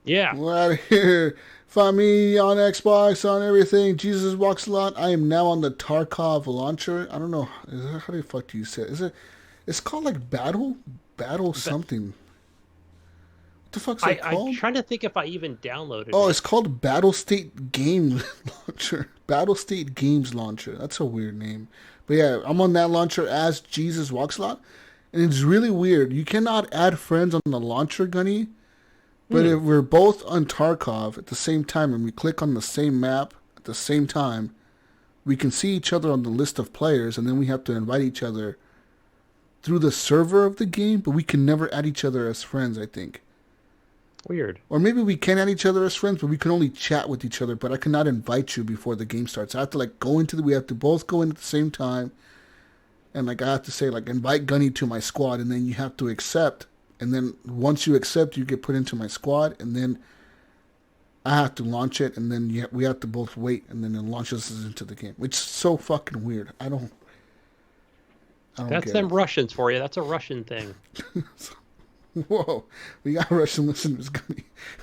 Yeah. We're out of here. Find me on Xbox, on everything. Jesus Walks a Lot. I am now on the Tarkov launcher. I don't know. How the fuck do you say it? Is it? It's called like Battle something. What the fuck's it called? I'm trying to think if I even downloaded it. Oh, it's called Battle State Game Launcher. Battle State Games Launcher. That's a weird name. But yeah, I'm on that launcher as Jesus Walks a Lot. And it's really weird. You cannot add friends on the launcher, Gunny. But if we're both on Tarkov at the same time and we click on the same map at the same time, we can see each other on the list of players, and then we have to invite each other through the server of the game, but we can never add each other as friends, I think. Weird. Or maybe we can add each other as friends, but we can only chat with each other, but I cannot invite you before the game starts. I have to we have to both go in at the same time, and I have to say invite Gunny to my squad, and then you have to accept. And then once you accept, you get put into my squad, and then I have to launch it, and then we have to both wait, and then it launches us into the game. Which is so fucking weird. I don't That's them Russians for you. That's a Russian thing. Whoa, we got Russian listeners.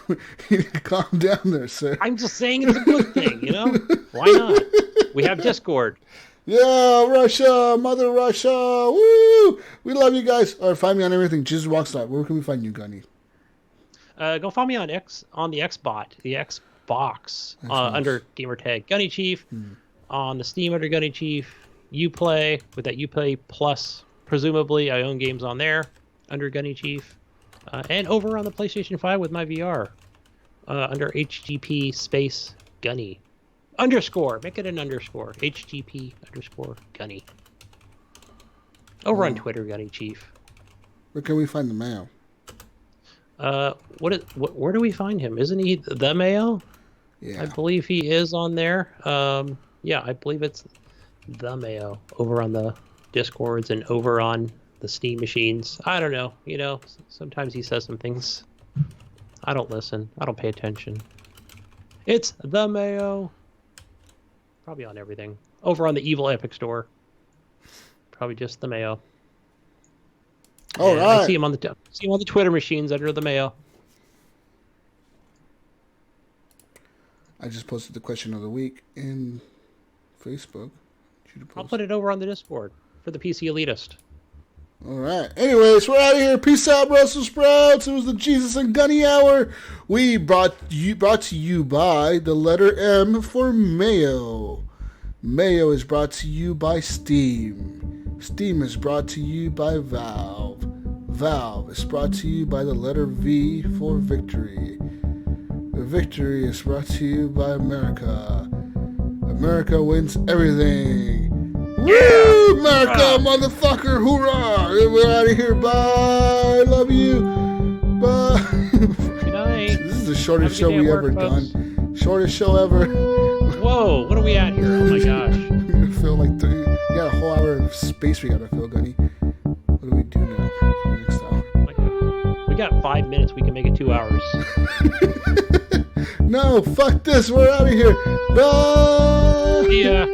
You need to calm down there, sir. I'm just saying it's a good thing, you know? Why not? We have Discord. Yeah, Russia, Mother Russia, woo! We love you guys. All right, find me on everything. Jesus Walks Live. Where can we find you, Gunny? Go find me on the Xbox, under gamertag Gunny Chief, on the Steam under Gunny Chief, Uplay with that Uplay Plus. Presumably, I own games on there under Gunny Chief, and over on the PlayStation 5 with my VR under HGP space Gunny. Underscore. Make it an underscore. HGP underscore Gunny. Over on Twitter, Gunny Chief. Where can we find the mail? Where do we find him? Isn't he the Mayo? Yeah. I believe he is on there. Yeah, I believe it's the Mayo over on the Discords and over on the Steam machines. I don't know. You know, sometimes he says some things. I don't listen. I don't pay attention. It's the Mayo. Probably on everything. Over on the Evil Epic Store. Probably just the Mayo. All right. I see him on the Twitter machines under the Mayo. I just posted the question of the week in Facebook. I'll put it over on the Discord for the PC Elitist. All right. Anyways, we're out of here. Peace out, Brussels sprouts. It was the Jesus and Gunny Hour. We brought to you by the letter M for Mayo. Mayo is brought to you by Steam. Steam is brought to you by Valve. Valve is brought to you by the letter V for Victory. Victory is brought to you by America. America wins everything. Woo! America, motherfucker! Hoorah! We're out of here. Bye. Love you. Bye. Good night. This is the shortest show we ever done. Shortest show ever. Whoa! What are we at here? Oh my gosh! I feel like got a whole hour of space we gotta fill, Gunny. What do we do now for the next hour? We got 5 minutes. We can make it 2 hours. No, fuck this. We're out of here. Bye. Yeah.